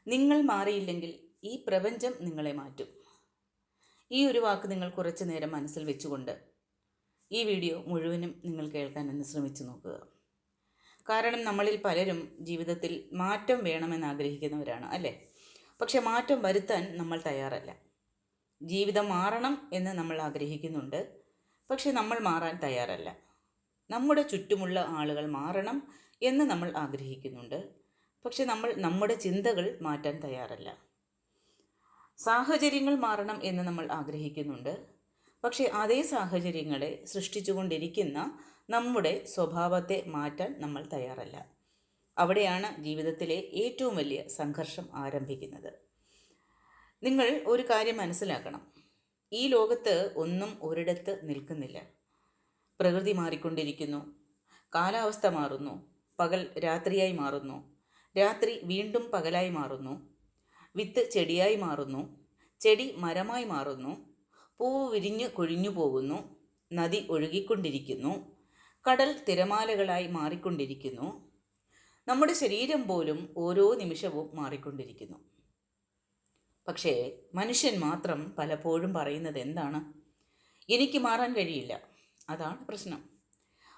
നിങ്ങൾ മാറിയില്ലെങ്കിൽ ഈ പ്രപഞ്ചം നിങ്ങളെ മാറ്റും. ഈ ഒരു വാക്ക് നിങ്ങൾ കുറച്ചു നേരം മനസ്സിൽ വെച്ചുകൊണ്ട് ഈ വീഡിയോ മുഴുവനും നിങ്ങൾ കേൾക്കാനൊന്ന് ശ്രമിച്ചു നോക്കുക. കാരണം നമ്മളിൽ പലരും ജീവിതത്തിൽ മാറ്റം വേണമെന്ന് ആഗ്രഹിക്കുന്നവരാണ്, അല്ലേ? പക്ഷെ മാറ്റം വരുത്താൻ നമ്മൾ തയ്യാറല്ല. ജീവിതം മാറണം എന്ന് നമ്മൾ ആഗ്രഹിക്കുന്നുണ്ട്, പക്ഷെ നമ്മൾ മാറാൻ തയ്യാറല്ല. നമ്മുടെ ചുറ്റുമുള്ള ആളുകൾ മാറണം എന്ന് നമ്മൾ ആഗ്രഹിക്കുന്നുണ്ട്, പക്ഷെ നമ്മൾ നമ്മുടെ ചിന്തകൾ മാറ്റാൻ തയ്യാറല്ല. സാഹചര്യങ്ങൾ മാറണം എന്ന് നമ്മൾ ആഗ്രഹിക്കുന്നുണ്ട്, പക്ഷേ അതേ സാഹചര്യങ്ങളെ സൃഷ്ടിച്ചുകൊണ്ടിരിക്കുന്ന നമ്മുടെ സ്വഭാവത്തെ മാറ്റാൻ നമ്മൾ തയ്യാറല്ല. അവിടെയാണ് ജീവിതത്തിലെ ഏറ്റവും വലിയ സംഘർഷം ആരംഭിക്കുന്നത്. നിങ്ങൾ ഒരു കാര്യം മനസ്സിലാക്കണം. ഈ ലോകത്ത് ഒന്നും ഒരിടത്ത് നിൽക്കുന്നില്ല. പ്രകൃതി മാറിക്കൊണ്ടിരിക്കുന്നു, കാലാവസ്ഥ മാറുന്നു, പകൽ രാത്രിയായി മാറുന്നു, രാത്രി വീണ്ടും പകലായി മാറുന്നു, വിത്ത് ചെടിയായി മാറുന്നു, ചെടി മരമായി മാറുന്നു, പൂവ് വിരിഞ്ഞ് കൊഴിഞ്ഞു പോകുന്നു, നദി ഒഴുകിക്കൊണ്ടിരിക്കുന്നു, കടൽ തിരമാലകളായി മാറിക്കൊണ്ടിരിക്കുന്നു, നമ്മുടെ ശരീരം പോലും ഓരോ നിമിഷവും മാറിക്കൊണ്ടിരിക്കുന്നു. പക്ഷേ മനുഷ്യൻ മാത്രം പലപ്പോഴും പറയുന്നത് എന്താണ്? എനിക്ക് മാറാൻ കഴിയില്ല. അതാണ് പ്രശ്നം.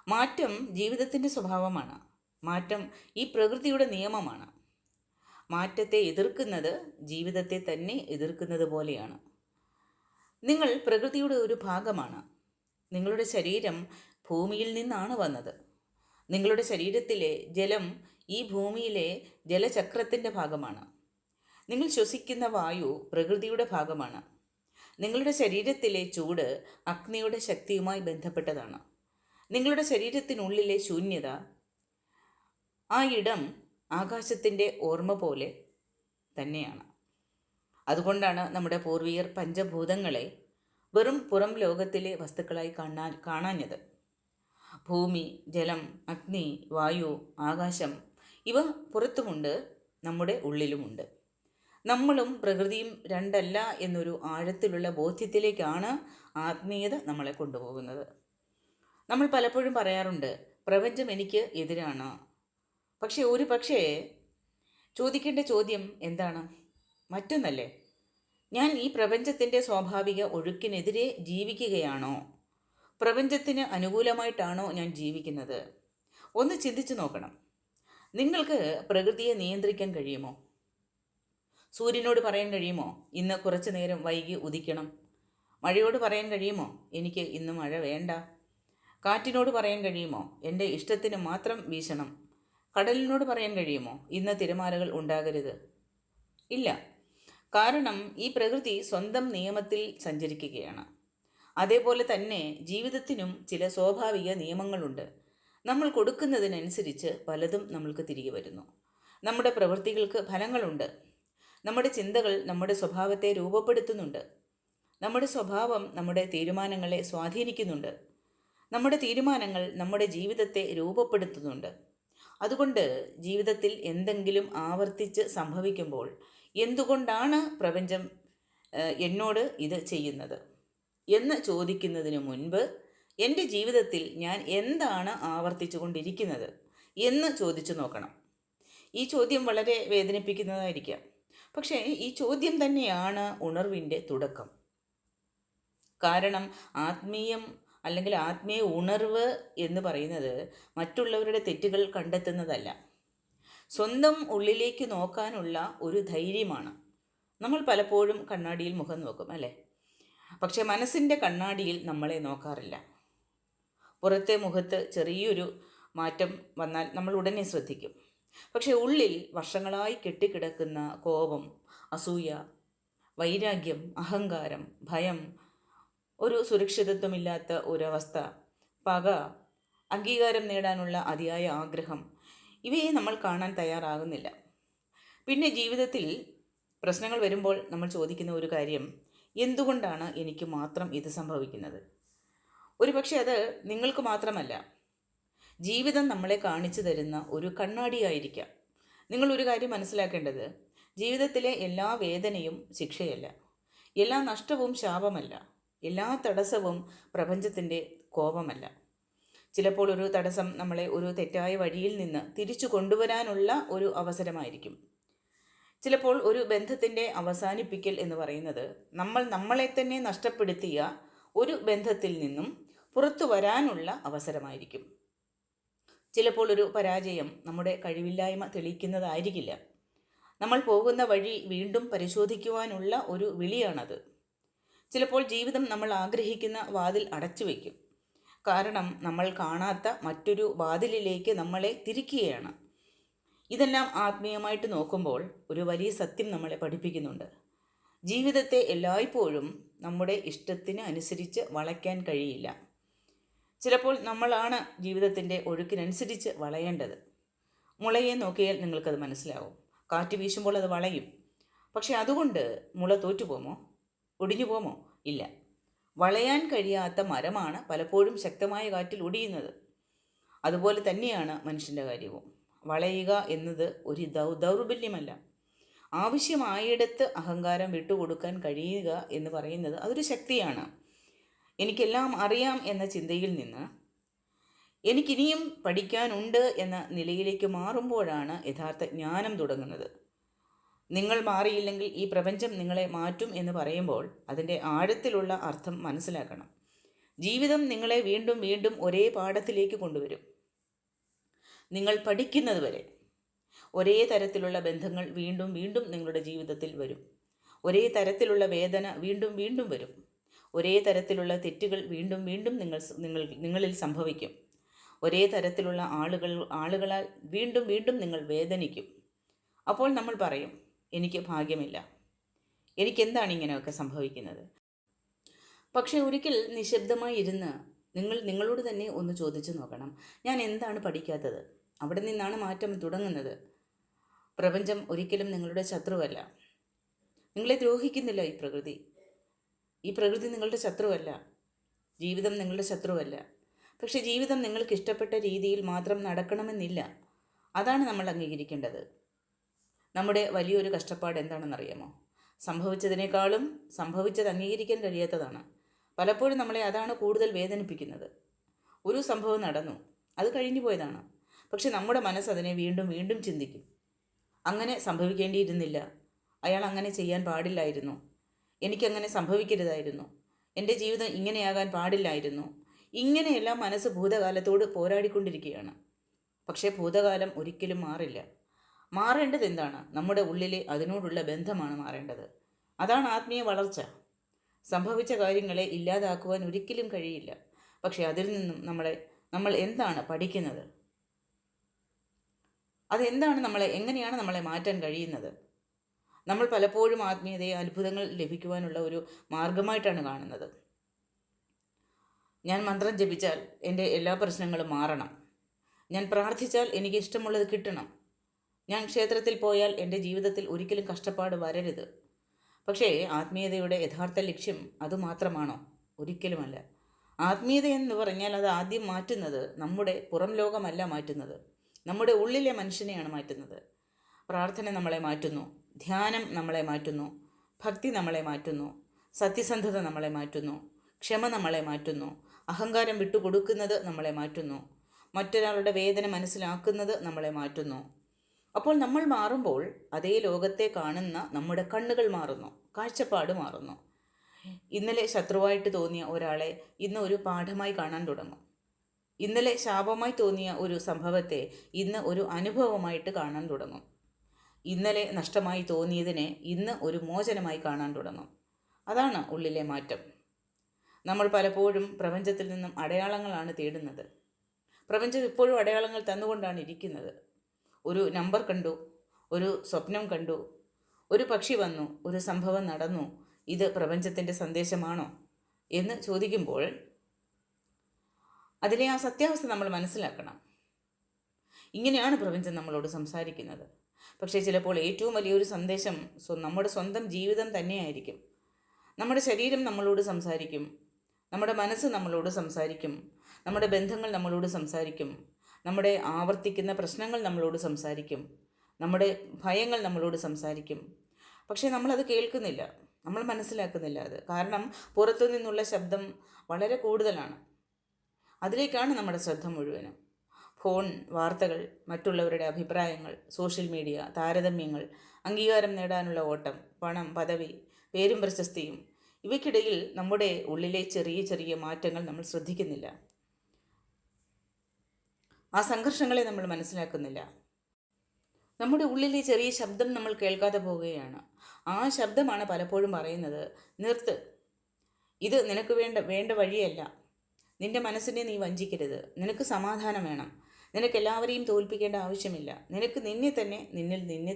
മാറ്റം ജീവിതത്തിൻ്റെ സ്വഭാവമാണ്. മാറ്റം ഈ പ്രകൃതിയുടെ നിയമമാണ്. മാറ്റത്തെ എതിർക്കുന്നത് ജീവിതത്തെ തന്നെ എതിർക്കുന്നത് പോലെയാണ്. നിങ്ങൾ പ്രകൃതിയുടെ ഒരു ഭാഗമാണ്. നിങ്ങളുടെ ശരീരം ഭൂമിയിൽ നിന്നാണ് വന്നത്. നിങ്ങളുടെ ശരീരത്തിലെ ജലം ഈ ഭൂമിയിലെ ജലചക്രത്തിൻ്റെ ഭാഗമാണ്. നിങ്ങൾ ശ്വസിക്കുന്ന വായു പ്രകൃതിയുടെ ഭാഗമാണ്. നിങ്ങളുടെ ശരീരത്തിലെ ചൂട് അഗ്നിയുടെ ശക്തിയുമായി ബന്ധപ്പെട്ടതാണ്. നിങ്ങളുടെ ശരീരത്തിനുള്ളിലെ ശൂന്യത, ആ ഇടം ആകാശത്തിൻ്റെ ഓർമ്മ പോലെ തന്നെയാണ്. അതുകൊണ്ടാണ് നമ്മുടെ പൂർവികർ പഞ്ചഭൂതങ്ങളെ വെറും പുറം ലോകത്തിലെ വസ്തുക്കളായി കാണാഞ്ഞത്. ഭൂമി, ജലം, അഗ്നി, വായു, ആകാശം ഇവ പുറത്തുമുണ്ട്, നമ്മുടെ ഉള്ളിലുമുണ്ട്. നമ്മളും പ്രകൃതിയും രണ്ടല്ല എന്നൊരു ആഴത്തിലുള്ള ബോധ്യത്തിലേക്കാണ് ആത്മീയത നമ്മളെ കൊണ്ടുപോകുന്നത്. നമ്മൾ പലപ്പോഴും പറയാറുണ്ട്, പ്രപഞ്ചം എനിക്ക് എതിരാണ്. പക്ഷേ ചോദിക്കേണ്ട ചോദ്യം എന്താണ്? മറ്റൊന്നല്ലേ, ഞാൻ ഈ പ്രപഞ്ചത്തിൻ്റെ സ്വാഭാവിക ഒഴുക്കിനെതിരെ ജീവിക്കുകയാണോ? പ്രപഞ്ചത്തിന് അനുകൂലമായിട്ടാണോ ഞാൻ ജീവിക്കുന്നത്? ഒന്ന് ചിന്തിച്ചു നോക്കണം. നിങ്ങൾക്ക് പ്രകൃതിയെ നിയന്ത്രിക്കാൻ കഴിയുമോ? സൂര്യനോട് പറയാൻ കഴിയുമോ ഇന്ന് കുറച്ചു നേരം വൈകി ഉദിക്കണം? മഴയോട് പറയാൻ കഴിയുമോ എനിക്ക് ഇന്ന് മഴ വേണ്ട? കാറ്റിനോട് പറയാൻ കഴിയുമോ എൻ്റെ ഇഷ്ടത്തിന് മാത്രം വീശണം? കടലിനോട് പറയാൻ കഴിയുമോ ഇന്ന് തിരമാലകൾ ഉണ്ടാകരുത്? ഇല്ല. കാരണം ഈ പ്രകൃതി സ്വന്തം നിയമത്തിൽ സഞ്ചരിക്കുകയാണ്. അതേപോലെ തന്നെ ജീവിതത്തിനും ചില സ്വാഭാവിക നിയമങ്ങളുണ്ട്. നമ്മൾ കൊടുക്കുന്നതിനനുസരിച്ച് പലതും നമ്മൾക്ക് തിരികെ വരുന്നു. നമ്മുടെ പ്രവൃത്തികൾക്ക് ഫലങ്ങളുണ്ട്. നമ്മുടെ ചിന്തകൾ നമ്മുടെ സ്വഭാവത്തെ രൂപപ്പെടുത്തുന്നുണ്ട്. നമ്മുടെ സ്വഭാവം നമ്മുടെ തീരുമാനങ്ങളെ സ്വാധീനിക്കുന്നുണ്ട്. നമ്മുടെ തീരുമാനങ്ങൾ നമ്മുടെ ജീവിതത്തെ രൂപപ്പെടുത്തുന്നുണ്ട്. അതുകൊണ്ട് ജീവിതത്തിൽ എന്തെങ്കിലും ആവർത്തിച്ച് സംഭവിക്കുമ്പോൾ എന്തുകൊണ്ടാണ് പ്രപഞ്ചം എന്നോട് ഇത് ചെയ്യുന്നത് എന്ന് ചോദിക്കുന്നതിന് മുൻപ് എൻ്റെ ജീവിതത്തിൽ ഞാൻ എന്താണ് ആവർത്തിച്ചു കൊണ്ടിരിക്കുന്നത് എന്ന് ചോദിച്ചു നോക്കണം. ഈ ചോദ്യം വളരെ വേദനിപ്പിക്കുന്നതായിരിക്കാം, പക്ഷേ ഈ ചോദ്യം തന്നെയാണ് ഉണർവിൻ്റെ തുടക്കം. കാരണം ആത്മീയ ഉണർവ് എന്ന് പറയുന്നത് മറ്റുള്ളവരുടെ തെറ്റുകൾ കണ്ടെത്തുന്നതല്ല, സ്വന്തം ഉള്ളിലേക്ക് നോക്കാനുള്ള ഒരു ധൈര്യമാണ്. നമ്മൾ പലപ്പോഴും കണ്ണാടിയിൽ മുഖം നോക്കും, അല്ലേ? പക്ഷേ മനസ്സിൻ്റെ കണ്ണാടിയിൽ നമ്മളെ നോക്കാറില്ല. പുറത്തെ മുഖത്ത് ചെറിയൊരു മാറ്റം വന്നാൽ നമ്മൾ ഉടനെ ശ്രദ്ധിക്കും. പക്ഷേ ഉള്ളിൽ വർഷങ്ങളായി കെട്ടിക്കിടക്കുന്ന കോപം, അസൂയ, വൈരാഗ്യം, അഹങ്കാരം, ഭയം, ഒരു സുരക്ഷിതത്വമില്ലാത്ത ഒരവസ്ഥ, പക, അംഗീകാരം നേടാനുള്ള അതിയായ ആഗ്രഹം, ഇവയെ നമ്മൾ കാണാൻ തയ്യാറാകുന്നില്ല. പിന്നെ ജീവിതത്തിൽ പ്രശ്നങ്ങൾ വരുമ്പോൾ നമ്മൾ ചോദിക്കുന്ന ഒരു കാര്യം, എന്തുകൊണ്ടാണ് എനിക്ക് മാത്രം ഇത് സംഭവിക്കുന്നത്? പക്ഷേ അത് നിങ്ങൾക്ക് മാത്രമല്ല, ജീവിതം നമ്മളെ കാണിച്ചു തരുന്ന ഒരു കണ്ണാടിയായിരിക്കാം. നിങ്ങളൊരു കാര്യം മനസ്സിലാക്കേണ്ടത്, ജീവിതത്തിലെ എല്ലാ വേദനയും ശിക്ഷയല്ല, എല്ലാ നഷ്ടവും ശാപമല്ല, എല്ലാ തടസ്സവും പ്രപഞ്ചത്തിൻ്റെ കോപമല്ല. ചിലപ്പോൾ ഒരു തടസ്സം നമ്മളെ ഒരു തെറ്റായ വഴിയിൽ നിന്ന് തിരിച്ചു കൊണ്ടുവരാനുള്ള ഒരു അവസരമായിരിക്കും. ചിലപ്പോൾ ഒരു ബന്ധത്തിൻ്റെ അവസാനിപ്പിക്കൽ എന്ന് പറയുന്നത് നമ്മൾ നമ്മളെ തന്നെ നഷ്ടപ്പെടുത്തിയ ഒരു ബന്ധത്തിൽ നിന്നും പുറത്തു വരാനുള്ള അവസരമായിരിക്കും. ചിലപ്പോൾ ഒരു പരാജയം നമ്മുടെ കഴിവില്ലായ്മ തെളിയിക്കുന്നതായിരിക്കില്ല. നമ്മൾ പോകുന്ന വഴി വീണ്ടും പരിശോധിക്കുവാനുള്ള ഒരു വിളിയാണത്. ചിലപ്പോൾ ജീവിതം നമ്മൾ ആഗ്രഹിക്കുന്ന വാതിൽ അടച്ചു വയ്ക്കും. കാരണം നമ്മൾ കാണാത്ത മറ്റൊരു വാതിലിലേക്ക് നമ്മളെ തിരിക്കുകയാണ്. ഇതെല്ലാം ആത്മീയമായിട്ട് നോക്കുമ്പോൾ ഒരു വലിയ സത്യം നമ്മളെ പഠിപ്പിക്കുന്നുണ്ട്. ജീവിതത്തെ എല്ലായ്പ്പോഴും നമ്മുടെ ഇഷ്ടത്തിന് അനുസരിച്ച് വളയ്ക്കാൻ കഴിയില്ല. ചിലപ്പോൾ നമ്മളാണ് ജീവിതത്തിൻ്റെ ഒഴുക്കിനനുസരിച്ച് വളയേണ്ടത്. മുളയെ നോക്കിയാൽ നിങ്ങൾക്കത് മനസ്സിലാവും. കാറ്റ് വീശുമ്പോൾ അത് വളയും. പക്ഷെ അതുകൊണ്ട് മുള തോറ്റുപോമോ? ഒടിഞ്ഞു പോമോ? ഇല്ല. വളയാൻ കഴിയാത്ത മരമാണ് പലപ്പോഴും ശക്തമായ കാറ്റിൽ ഒടിയുന്നത്. അതുപോലെ തന്നെയാണ് മനുഷ്യൻ്റെ കാര്യവും. വളയുക എന്നത് ഒരു ദൗർബല്യമല്ല. ആവശ്യമായിടത്ത് അഹങ്കാരം വിട്ടുകൊടുക്കാൻ കഴിയുക എന്ന് പറയുന്നത് അതൊരു ശക്തിയാണ്. എനിക്കെല്ലാം അറിയാം എന്ന ചിന്തയിൽ നിന്ന് എനിക്കിനിയും പഠിക്കാനുണ്ട് എന്ന നിലയിലേക്ക് മാറുമ്പോഴാണ് യഥാർത്ഥ ജ്ഞാനം തുടങ്ങുന്നത്. നിങ്ങൾ മാറിയില്ലെങ്കിൽ ഈ പ്രപഞ്ചം നിങ്ങളെ മാറ്റും എന്ന് പറയുമ്പോൾ അതിൻ്റെ ആഴത്തിലുള്ള അർത്ഥം മനസ്സിലാക്കണം. ജീവിതം നിങ്ങളെ വീണ്ടും വീണ്ടും ഒരേ പാഠത്തിലേക്ക് കൊണ്ടുവരും. നിങ്ങൾ പഠിക്കുന്നത് വരെ ഒരേ തരത്തിലുള്ള ബന്ധങ്ങൾ വീണ്ടും വീണ്ടും നിങ്ങളുടെ ജീവിതത്തിൽ വരും. ഒരേ തരത്തിലുള്ള വേദന വീണ്ടും വീണ്ടും വരും. ഒരേ തരത്തിലുള്ള തെറ്റുകൾ വീണ്ടും വീണ്ടും നിങ്ങളിൽ സംഭവിക്കും. ഒരേ തരത്തിലുള്ള ആളുകളാൽ വീണ്ടും വീണ്ടും നിങ്ങൾ വേദനിക്കും. അപ്പോൾ നമ്മൾ പറയും, എനിക്ക് ഭാഗ്യമില്ല, എനിക്കെന്താണ് ഇങ്ങനെയൊക്കെ സംഭവിക്കുന്നത്. പക്ഷേ ഒരിക്കൽ നിശബ്ദമായി ഇരുന്ന് നിങ്ങളോട് തന്നെ ഒന്ന് ചോദിച്ചു നോക്കണം, ഞാൻ എന്താണ് പഠിക്കാത്തത്? അവിടെ നിന്നാണ് മാറ്റം തുടങ്ങുന്നത്. പ്രപഞ്ചം ഒരിക്കലും നിങ്ങളുടെ ശത്രുവല്ല. നിങ്ങളെ ദ്രോഹിക്കുന്നില്ല ഈ പ്രകൃതി നിങ്ങളുടെ ശത്രുവല്ല. ജീവിതം നിങ്ങളുടെ ശത്രുവല്ല. പക്ഷേ ജീവിതം നിങ്ങൾക്ക് ഇഷ്ടപ്പെട്ട രീതിയിൽ മാത്രം നടക്കണമെന്നില്ല. അതാണ് നമ്മൾ അംഗീകരിക്കേണ്ടത്. നമ്മുടെ വലിയൊരു കഷ്ടപ്പാട് എന്താണെന്നറിയാമോ? സംഭവിച്ചതിനേക്കാളും സംഭവിച്ചത് അംഗീകരിക്കാൻ കഴിയാത്തതാണ്. പലപ്പോഴും നമ്മളെ അതാണ് കൂടുതൽ വേദനിപ്പിക്കുന്നത്. ഒരു സംഭവം നടന്നു, അത് കഴിഞ്ഞു പോയതാണ്. പക്ഷെ നമ്മുടെ മനസ്സ് അതിനെ വീണ്ടും വീണ്ടും ചിന്തിക്കും. അങ്ങനെ സംഭവിക്കേണ്ടിയിരുന്നില്ല, അയാൾ അങ്ങനെ ചെയ്യാൻ പാടില്ലായിരുന്നു, എനിക്കങ്ങനെ സംഭവിക്കരുതായിരുന്നു, എൻ്റെ ജീവിതം ഇങ്ങനെയാകാൻ പാടില്ലായിരുന്നു. ഇങ്ങനെയെല്ലാം മനസ്സ് ഭൂതകാലത്തോട് പോരാടിക്കൊണ്ടിരിക്കുകയാണ്. പക്ഷേ ഭൂതകാലം ഒരിക്കലും മാറില്ല. മാറേണ്ടത് എന്താണ്? നമ്മുടെ ഉള്ളിലെ അതിനോടുള്ള ബന്ധമാണ് മാറേണ്ടത്. അതാണ് ആത്മീയ വളർച്ച. സംഭവിച്ച കാര്യങ്ങളെ ഇല്ലാതാക്കുവാൻ ഒരിക്കലും കഴിയില്ല. പക്ഷേ അതിൽ നിന്നും നമ്മൾ എന്താണ് പഠിക്കുന്നത്? അതെന്താണ് എങ്ങനെയാണ് നമ്മളെ മാറ്റാൻ കഴിയുന്നത്? നമ്മൾ പലപ്പോഴും ആത്മീയതയെ അത്ഭുതങ്ങൾ ലഭിക്കുവാനുള്ള ഒരു മാർഗമായിട്ടാണ് കാണുന്നത്. ഞാൻ മന്ത്രം ജപിച്ചാൽ എൻ്റെ എല്ലാ പ്രശ്നങ്ങളും മാറണം, ഞാൻ പ്രാർത്ഥിച്ചാൽ എനിക്ക് ഇഷ്ടമുള്ളത് കിട്ടണം, ഞാൻ ക്ഷേത്രത്തിൽ പോയാൽ എൻ്റെ ജീവിതത്തിൽ ഒരിക്കലും കഷ്ടപ്പാട് വരരുത്. പക്ഷേ ആത്മീയതയുടെ യഥാർത്ഥ ലക്ഷ്യം അതുമാത്രമാണോ? ഒരിക്കലുമല്ല. ആത്മീയത എന്ന് പറഞ്ഞാൽ അത് ആദ്യം മാറ്റുന്നത് നമ്മുടെ പുറം ലോകമല്ല മാറ്റുന്നത്, നമ്മുടെ ഉള്ളിലെ മനുഷ്യനെയാണ് മാറ്റുന്നത്. പ്രാർത്ഥന നമ്മളെ മാറ്റുന്നു, ധ്യാനം നമ്മളെ മാറ്റുന്നു, ഭക്തി നമ്മളെ മാറ്റുന്നു, സത്യസന്ധത നമ്മളെ മാറ്റുന്നു, ക്ഷമ നമ്മളെ മാറ്റുന്നു, അഹങ്കാരം വിട്ടുകൊടുക്കുന്നത് നമ്മളെ മാറ്റുന്നു, മറ്റൊരാളുടെ വേദന മനസ്സിലാക്കുന്നത് നമ്മളെ മാറ്റുന്നു. അപ്പോൾ നമ്മൾ മാറുമ്പോൾ അതേ ലോകത്തെ കാണുന്ന നമ്മുടെ കണ്ണുകൾ മാറുന്നു, കാഴ്ചപ്പാട് മാറുന്നു. ഇന്നലെ ശത്രുവായിട്ട് തോന്നിയ ഒരാളെ ഇന്ന് ഒരു പാഠമായി കാണാൻ തുടങ്ങും. ഇന്നലെ ശാപമായി തോന്നിയ ഒരു സംഭവത്തെ ഇന്ന് ഒരു അനുഭവമായിട്ട് കാണാൻ തുടങ്ങും. ഇന്നലെ നഷ്ടമായി തോന്നിയതിനെ ഇന്ന് ഒരു മോചനമായി കാണാൻ തുടങ്ങും. അതാണ് ഉള്ളിലെ മാറ്റം. നമ്മൾ പലപ്പോഴും പ്രപഞ്ചത്തിൽ നിന്നും അടയാളങ്ങളാണ് തേടുന്നത്. പ്രപഞ്ചം ഇപ്പോഴും അടയാളങ്ങൾ തന്നുകൊണ്ടാണ് ഇരിക്കുന്നത്. ഒരു നമ്പർ കണ്ടു, ഒരു സ്വപ്നം കണ്ടു, ഒരു പക്ഷി വന്നു, ഒരു സംഭവം നടന്നു, ഇത് പ്രപഞ്ചത്തിൻ്റെ സന്ദേശമാണോ എന്ന് ചോദിക്കുമ്പോൾ അതിലെ ആ സത്യാവസ്ഥ നമ്മൾ മനസ്സിലാക്കണം. ഇങ്ങനെയാണ് പ്രപഞ്ചം നമ്മളോട് സംസാരിക്കുന്നത്. പക്ഷേ ചിലപ്പോൾ ഏറ്റവും വലിയൊരു സന്ദേശം നമ്മുടെ സ്വന്തം ജീവിതം തന്നെയായിരിക്കും. നമ്മുടെ ശരീരം നമ്മളോട് സംസാരിക്കും, നമ്മുടെ മനസ്സ് നമ്മളോട് സംസാരിക്കും, നമ്മുടെ ബന്ധങ്ങൾ നമ്മളോട് സംസാരിക്കും, നമ്മുടെ ആവർത്തിക്കുന്ന പ്രശ്നങ്ങൾ നമ്മളോട് സംസാരിക്കും, നമ്മുടെ ഭയങ്ങൾ നമ്മളോട് സംസാരിക്കും. പക്ഷേ നമ്മളത് കേൾക്കുന്നില്ല, നമ്മൾ മനസ്സിലാക്കുന്നില്ല അത്. കാരണം പുറത്തു നിന്നുള്ള ശബ്ദം വളരെ കൂടുതലാണ്. അതിലേക്കാണ് നമ്മുടെ ശ്രദ്ധ മുഴുവനും. ഫോൺ, വാർത്തകൾ, മറ്റുള്ളവരുടെ അഭിപ്രായങ്ങൾ, സോഷ്യൽ മീഡിയ, താരതമ്യങ്ങൾ, അംഗീകാരം നേടാനുള്ള ഓട്ടം, പണം, പദവി, പേരും പ്രശസ്തിയും, ഇവയ്ക്കിടയിൽ നമ്മുടെ ഉള്ളിലെ ചെറിയ ചെറിയ മാറ്റങ്ങൾ നമ്മൾ ശ്രദ്ധിക്കുന്നില്ല. ആ സംഘർഷങ്ങളെ നമ്മൾ മനസ്സിലാക്കുന്നില്ല. നമ്മുടെ ഉള്ളിലെ ചെറിയ ശബ്ദം നമ്മൾ കേൾക്കാതെ പോവുകയാണ്. ആ ശബ്ദമാണ് പലപ്പോഴും പറയുന്നത്, നിർത്ത്, ഇത് നിനക്ക് വേണ്ട വഴിയല്ല, നിന്റെ മനസ്സിനെ നീ വഞ്ചിക്കരുത്, നിനക്ക് സമാധാനം വേണം, നിനക്ക് എല്ലാവരെയും തോൽപ്പിക്കേണ്ട ആവശ്യമില്ല, നിനക്ക് നിന്നെ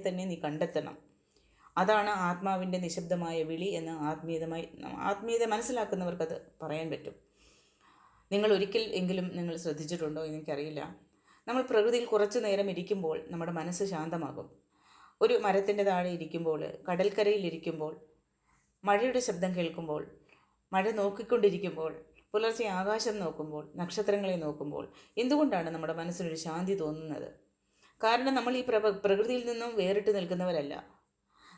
തന്നെ നീ കണ്ടെത്തണം. അതാണ് ആത്മാവിൻ്റെ നിശബ്ദമായ വിളി എന്ന് ആത്മീയത മനസ്സിലാക്കുന്നവർക്കത് പറയാൻ പറ്റും. നിങ്ങൾ ഒരിക്കൽ എങ്കിലും നിങ്ങൾ ശ്രദ്ധിച്ചിട്ടുണ്ടോ എനിക്കറിയില്ല. നമ്മൾ പ്രകൃതിയിൽ കുറച്ചു നേരം ഇരിക്കുമ്പോൾ നമ്മുടെ മനസ്സ് ശാന്തമാകും. ഒരു മരത്തിൻ്റെ താഴെ ഇരിക്കുമ്പോൾ, കടൽക്കരയിൽ ഇരിക്കുമ്പോൾ, മഴയുടെ ശബ്ദം കേൾക്കുമ്പോൾ, മഴ നോക്കിക്കൊണ്ടിരിക്കുമ്പോൾ, പുലർച്ചെ ആകാശം നോക്കുമ്പോൾ, നക്ഷത്രങ്ങളെ നോക്കുമ്പോൾ എന്തുകൊണ്ടാണ് നമ്മുടെ മനസ്സിനൊരു ശാന്തി തോന്നുന്നത്? കാരണം നമ്മൾ ഈ പ്രകൃതിയിൽ നിന്നും വേറിട്ട് നിൽക്കുന്നവരല്ല,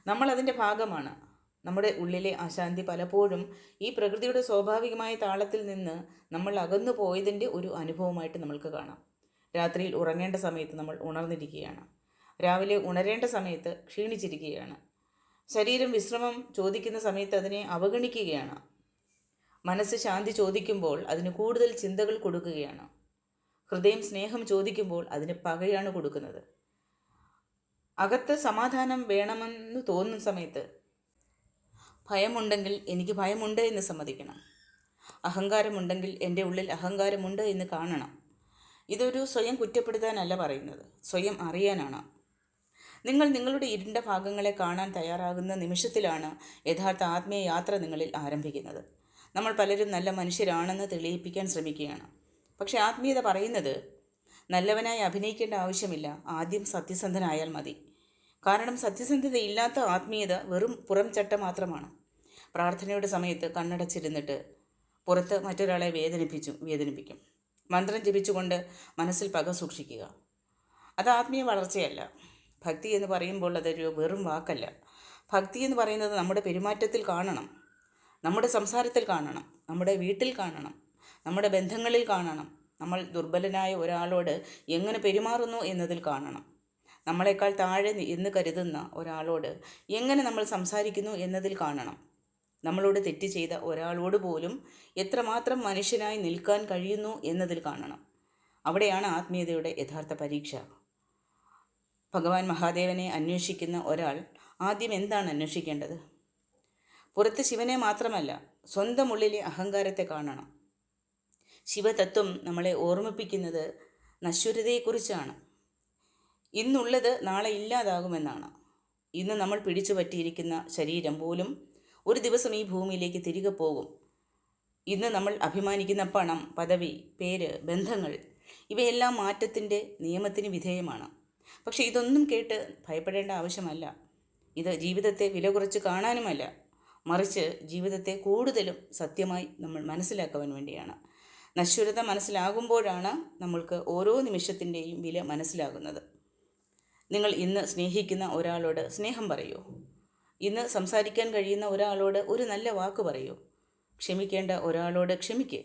നമ്മൾ അതിൻ്റെ ഭാഗമാണ്. നമ്മുടെ ഉള്ളിലെ അശാന്തി പലപ്പോഴും ഈ പ്രകൃതിയുടെ സ്വാഭാവികമായ താളത്തിൽ നിന്ന് നമ്മൾ അകന്നു പോയതിൻ്റെ ഒരു അനുഭവമായിട്ട് നമ്മൾക്ക് കാണാം. രാത്രിയിൽ ഉറങ്ങേണ്ട സമയത്ത് നമ്മൾ ഉണർന്നിരിക്കുകയാണ്, രാവിലെ ഉണരേണ്ട സമയത്ത് ക്ഷീണിച്ചിരിക്കുകയാണ്, ശരീരം വിശ്രമം ചോദിക്കുന്ന സമയത്ത് അതിനെ അവഗണിക്കുകയാണ്, മനസ്സ് ശാന്തി ചോദിക്കുമ്പോൾ അതിന് കൂടുതൽ ചിന്തകൾ കൊടുക്കുകയാണ്, ഹൃദയം സ്നേഹം ചോദിക്കുമ്പോൾ അതിന് പകയാണ് കൊടുക്കുന്നത്. അകത്ത് സമാധാനം വേണമെന്ന് തോന്നുന്ന സമയത്ത് ഭയമുണ്ടെങ്കിൽ എനിക്ക് ഭയമുണ്ട് എന്ന് സമ്മതിക്കണം, അഹങ്കാരമുണ്ടെങ്കിൽ എൻ്റെ ഉള്ളിൽ അഹങ്കാരമുണ്ട് എന്ന് കാണണം. ഇതൊരു സ്വയം കുറ്റപ്പെടുത്താനല്ല പറയുന്നത്, സ്വയം അറിയാനാണ്. നിങ്ങൾ നിങ്ങളുടെ ഇരുണ്ട ഭാഗങ്ങളെ കാണാൻ തയ്യാറാകുന്ന നിമിഷത്തിലാണ് യഥാർത്ഥ ആത്മീയ യാത്ര നിങ്ങളിൽ ആരംഭിക്കുന്നത്. നമ്മൾ പലരും നല്ല മനുഷ്യരാണെന്ന് തെളിയിപ്പിക്കാൻ ശ്രമിക്കുകയാണ്. പക്ഷേ ആത്മീയത പറയുന്നത് നല്ലവനായി അഭിനയിക്കേണ്ട ആവശ്യമില്ല, ആദ്യം സത്യസന്ധനായാൽ മതി. കാരണം സത്യസന്ധതയില്ലാത്ത ആത്മീയത വെറും പുറം ചട്ട മാത്രമാണ്. പ്രാർത്ഥനയുടെ സമയത്ത് കണ്ണടച്ചിരുന്നിട്ട് പുറത്ത് മറ്റൊരാളെ വേദനിപ്പിക്കും. മന്ത്രം ജപിച്ചുകൊണ്ട് മനസ്സിൽ പക സൂക്ഷിക്കുക. അത് ആത്മീയ വളർച്ചയല്ല. ഭക്തി എന്ന് പറയുമ്പോൾ അതൊരു വെറും വാക്കല്ല. ഭക്തി എന്ന് പറയുന്നത് നമ്മുടെ പെരുമാറ്റത്തിൽ കാണണം, നമ്മുടെ സംസാരത്തിൽ കാണണം, നമ്മുടെ വീട്ടിൽ കാണണം, നമ്മുടെ ബന്ധങ്ങളിൽ കാണണം. നമ്മൾ ദുർബലനായ ഒരാളോട് എങ്ങനെ പെരുമാറുന്നു എന്നതിൽ കാണണം. നമ്മളെക്കാൾ താഴെ എന്ന് കരുതുന്ന ഒരാളോട് എങ്ങനെ നമ്മൾ സംസാരിക്കുന്നു എന്നതിൽ കാണണം. നമ്മളോട് തെറ്റ് ചെയ്ത ഒരാളോട് പോലും എത്രമാത്രം മനുഷ്യനായി നിൽക്കാൻ കഴിയുന്നു എന്നതിൽ കാണണം. അവിടെയാണ് ആത്മീയതയുടെ യഥാർത്ഥ പരീക്ഷ. ഭഗവാൻ മഹാദേവനെ അന്വേഷിക്കുന്ന ഒരാൾ ആദ്യം എന്താണ് അന്വേഷിക്കേണ്ടത്? പുറത്ത് ശിവനെ മാത്രമല്ല, സ്വന്തം ഉള്ളിലെ അഹങ്കാരത്തെ കാണണം. ശിവതത്വം നമ്മളെ ഓർമ്മിപ്പിക്കുന്നത് നശ്വരതയെക്കുറിച്ചാണ്. ഇന്നുള്ളത് നാളെ ഇല്ലാതാകുമെന്നാണ്. ഇന്ന് നമ്മൾ പിടിച്ചു പറ്റിയിരിക്കുന്ന ശരീരം പോലും ഒരു ദിവസം ഈ ഭൂമിയിലേക്ക് തിരികെ പോകും. ഇന്ന് നമ്മൾ അഭിമാനിക്കുന്ന പണം, പദവി, പേര്, ബന്ധങ്ങൾ ഇവയെല്ലാം മാറ്റത്തിൻ്റെ നിയമത്തിന് വിധേയമാണ്. പക്ഷേ ഇതൊന്നും കേട്ട് ഭയപ്പെടേണ്ട ആവശ്യമല്ല. ഇത് ജീവിതത്തെ വില കുറച്ച് കാണാനുമല്ല, മറിച്ച് ജീവിതത്തെ കൂടുതലും സത്യമായി നമ്മൾ മനസ്സിലാക്കുവാൻ വേണ്ടിയാണ്. നശ്വരത മനസ്സിലാകുമ്പോഴാണ് നമ്മൾക്ക് ഓരോ നിമിഷത്തിൻ്റെയും വില മനസ്സിലാകുന്നത്. നിങ്ങൾ ഇന്ന് സ്നേഹിക്കുന്ന ഒരാളോട് സ്നേഹം പറയൂ. ഇന്ന് സംസാരിക്കാൻ കഴിയുന്ന ഒരാളോട് ഒരു നല്ല വാക്ക് പറയൂ. ക്ഷമിക്കേണ്ട ഒരാളോട് ക്ഷമിക്കുക.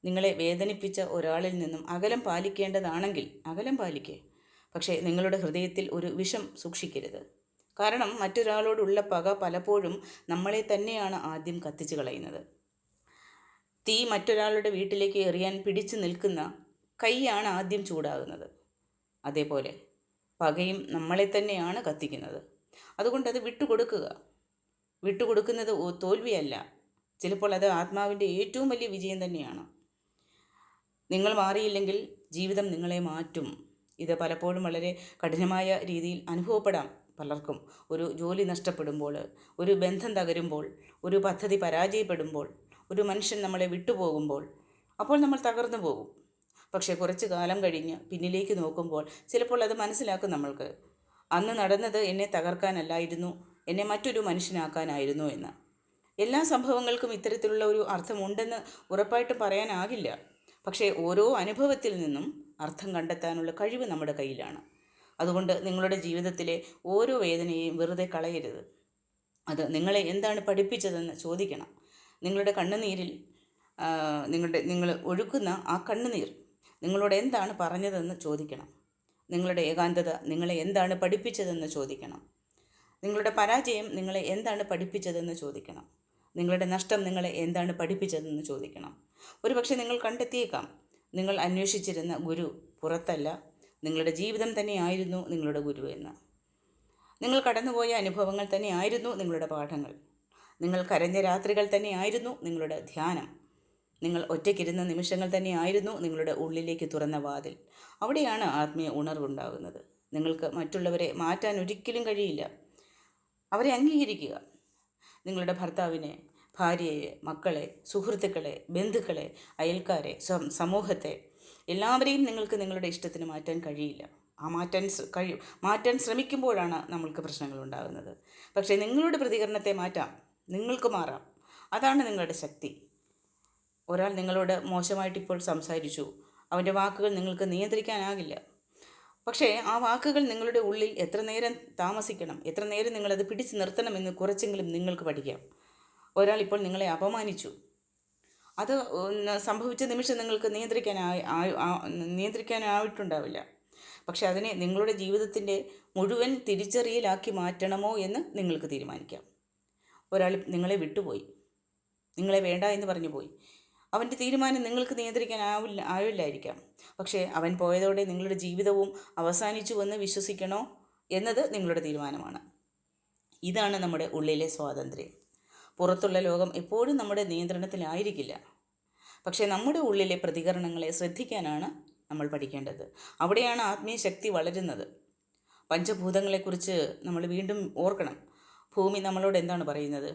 നിങ്ങളെ വേദനിപ്പിച്ച ഒരാളിൽ നിന്നും അകലം പാലിക്കേണ്ടതാണെങ്കിൽ അകലം പാലിക്കുക. പക്ഷേ നിങ്ങളുടെ ഹൃദയത്തിൽ ഒരു വിഷം സൂക്ഷിക്കരുത്. കാരണം മറ്റൊരാളോടുള്ള പക പലപ്പോഴും നമ്മളെ തന്നെയാണ് ആദ്യം കത്തിച്ചു കളയുന്നത്. തീ മറ്റൊരാളുടെ വീട്ടിലേക്ക് എറിയാൻ പിടിച്ചു നിൽക്കുന്ന കൈയാണ് ആദ്യം ചൂടാകുന്നത്. അതേപോലെ പകയും നമ്മളെ തന്നെയാണ് കത്തിക്കുന്നത്. അതുകൊണ്ടത് വിട്ടുകൊടുക്കുന്നത് തോൽവിയല്ല, ചിലപ്പോൾ അത് ആത്മാവിൻ്റെ ഏറ്റവും വലിയ വിജയം തന്നെയാണ്. നിങ്ങൾ മാറിയില്ലെങ്കിൽ ജീവിതം നിങ്ങളെ മാറ്റും. ഇത് പലപ്പോഴും വളരെ കഠിനമായ രീതിയിൽ അനുഭവപ്പെടാം പലർക്കും. ഒരു ജോലി നഷ്ടപ്പെടുമ്പോൾ, ഒരു ബന്ധം തകരുമ്പോൾ, ഒരു പദ്ധതി പരാജയപ്പെടുമ്പോൾ, ഒരു മനുഷ്യൻ നമ്മളെ വിട്ടുപോകുമ്പോൾ അപ്പോൾ നമ്മൾ തകർന്നു പോകും. പക്ഷേ കുറച്ചു കാലം കഴിഞ്ഞ് പിന്നിലേക്ക് നോക്കുമ്പോൾ ചിലപ്പോൾ അത് മനസ്സിലാക്കും നമ്മൾക്ക്, അന്ന് നടന്നത് എന്നെ തകർക്കാനല്ലായിരുന്നു, എന്നെ മറ്റൊരു മനുഷ്യനാക്കാനായിരുന്നു എന്ന്. എല്ലാ സംഭവങ്ങൾക്കും ഇത്തരത്തിലുള്ള ഒരു അർത്ഥമുണ്ടെന്ന് ഉറപ്പായിട്ടും പറയാനാകില്ല. പക്ഷേ ഓരോ അനുഭവത്തിൽ നിന്നും അർത്ഥം കണ്ടെത്താനുള്ള കഴിവ് നമ്മുടെ കയ്യിലാണ്. അതുകൊണ്ട് നിങ്ങളുടെ ജീവിതത്തിലെ ഓരോ വേദനയെയും വെറുതെ കളയരുത്. അത് നിങ്ങളെ എന്താണ് പഠിപ്പിച്ചതെന്ന് ചോദിക്കണം. നിങ്ങളുടെ കണ്ണുനീരിൽ നിങ്ങൾ ഒഴുക്കുന്ന ആ കണ്ണുനീർ നിങ്ങളോട് എന്താണ് പറഞ്ഞതെന്ന് ചോദിക്കണം. നിങ്ങളുടെ ഏകാന്തത നിങ്ങളെ എന്താണ് പഠിപ്പിച്ചതെന്ന് ചോദിക്കണം. നിങ്ങളുടെ പരാജയം നിങ്ങളെ എന്താണ് പഠിപ്പിച്ചതെന്ന് ചോദിക്കണം. നിങ്ങളുടെ നഷ്ടം നിങ്ങളെ എന്താണ് പഠിപ്പിച്ചതെന്ന് ചോദിക്കണം. ഒരുപക്ഷെ നിങ്ങൾ കണ്ടെത്തിയേക്കാം, നിങ്ങൾ അന്വേഷിച്ചിരുന്ന ഗുരു പുറത്തല്ല, നിങ്ങളുടെ ജീവിതം തന്നെയായിരുന്നു നിങ്ങളുടെ ഗുരു എന്ന്. നിങ്ങൾ കടന്നുപോയ അനുഭവങ്ങൾ തന്നെയായിരുന്നു നിങ്ങളുടെ പാഠങ്ങൾ. നിങ്ങൾ കരഞ്ഞ രാത്രികൾ തന്നെയായിരുന്നു നിങ്ങളുടെ ധ്യാനം. നിങ്ങൾ ഒറ്റയ്ക്കിരുന്ന നിമിഷങ്ങൾ തന്നെയായിരുന്നു നിങ്ങളുടെ ഉള്ളിലേക്ക് തുറന്ന വാതിൽ. അവിടെയാണ് ആത്മീയ ഉണർവുണ്ടാകുന്നത്. നിങ്ങൾക്ക് മറ്റുള്ളവരെ മാറ്റാൻ ഒരിക്കലും കഴിയില്ല. അവരെ അംഗീകരിക്കുക. നിങ്ങളുടെ ഭർത്താവിനെ, ഭാര്യയെ, മക്കളെ, സുഹൃത്തുക്കളെ, ബന്ധുക്കളെ, അയൽക്കാരെ, സമൂഹത്തെ, എല്ലാവരെയും നിങ്ങൾക്ക് നിങ്ങളുടെ ഇഷ്ടത്തിന് മാറ്റാൻ കഴിയില്ല. മാറ്റാൻ ശ്രമിക്കുമ്പോഴാണ് നമ്മൾക്ക് പ്രശ്നങ്ങൾ ഉണ്ടാകുന്നത്. പക്ഷേ നിങ്ങളുടെ പ്രതികരണത്തെ മാറ്റാം, നിങ്ങൾക്ക് മാറാം. അതാണ് നിങ്ങളുടെ ശക്തി. ഒരാൾ നിങ്ങളോട് മോശമായിട്ട് ഇപ്പോൾ സംസാരിച്ചു, അവൻ്റെ വാക്കുകൾ നിങ്ങൾക്ക് നിയന്ത്രിക്കാനാകില്ല. പക്ഷേ ആ വാക്കുകൾ നിങ്ങളുടെ ഉള്ളിൽ എത്ര നേരം താമസിക്കണം, എത്ര നേരം നിങ്ങളത് പിടിച്ചു നിർത്തണമെന്ന് കുറച്ചെങ്കിലും നിങ്ങൾക്ക് പഠിക്കാം. ഒരാൾ ഇപ്പോൾ നിങ്ങളെ അപമാനിച്ചു, അത് സംഭവിച്ച നിമിഷം നിങ്ങൾക്ക് നിയന്ത്രിക്കാനായിട്ടുണ്ടാവില്ല. പക്ഷെ അതിനെ നിങ്ങളുടെ ജീവിതത്തിൻ്റെ മുഴുവൻ തിരിച്ചറിയലാക്കി മാറ്റണമോ എന്ന് നിങ്ങൾക്ക് തീരുമാനിക്കാം. ഒരാൾ നിങ്ങളെ വിട്ടുപോയി, നിങ്ങളെ വേണ്ട എന്ന് പറഞ്ഞു പോയി. അവൻ്റെ തീരുമാനം നിങ്ങൾക്ക് ആവില്ലായിരിക്കാം. പക്ഷേ അവൻ പോയതോടെ നിങ്ങളുടെ ജീവിതവും അവസാനിച്ചുവെന്ന് വിശ്വസിക്കണോ എന്നത് നിങ്ങളുടെ തീരുമാനമാണ്. ഇതാണ് നമ്മുടെ ഉള്ളിലെ സ്വാതന്ത്ര്യം. പുറത്തുള്ള ലോകം എപ്പോഴും നമ്മുടെ നിയന്ത്രണത്തിലായിരിക്കില്ല. പക്ഷേ നമ്മുടെ ഉള്ളിലെ പ്രതികരണങ്ങളെ ശ്രദ്ധിക്കാനാണ് നമ്മൾ പഠിക്കേണ്ടത്. അവിടെയാണ് ആത്മീയ ശക്തി വളരുന്നത്. പഞ്ചഭൂതങ്ങളെക്കുറിച്ച് നമ്മൾ വീണ്ടും ഓർക്കണം. ഭൂമി നമ്മളോട് എന്താണ് പറയുന്നത്?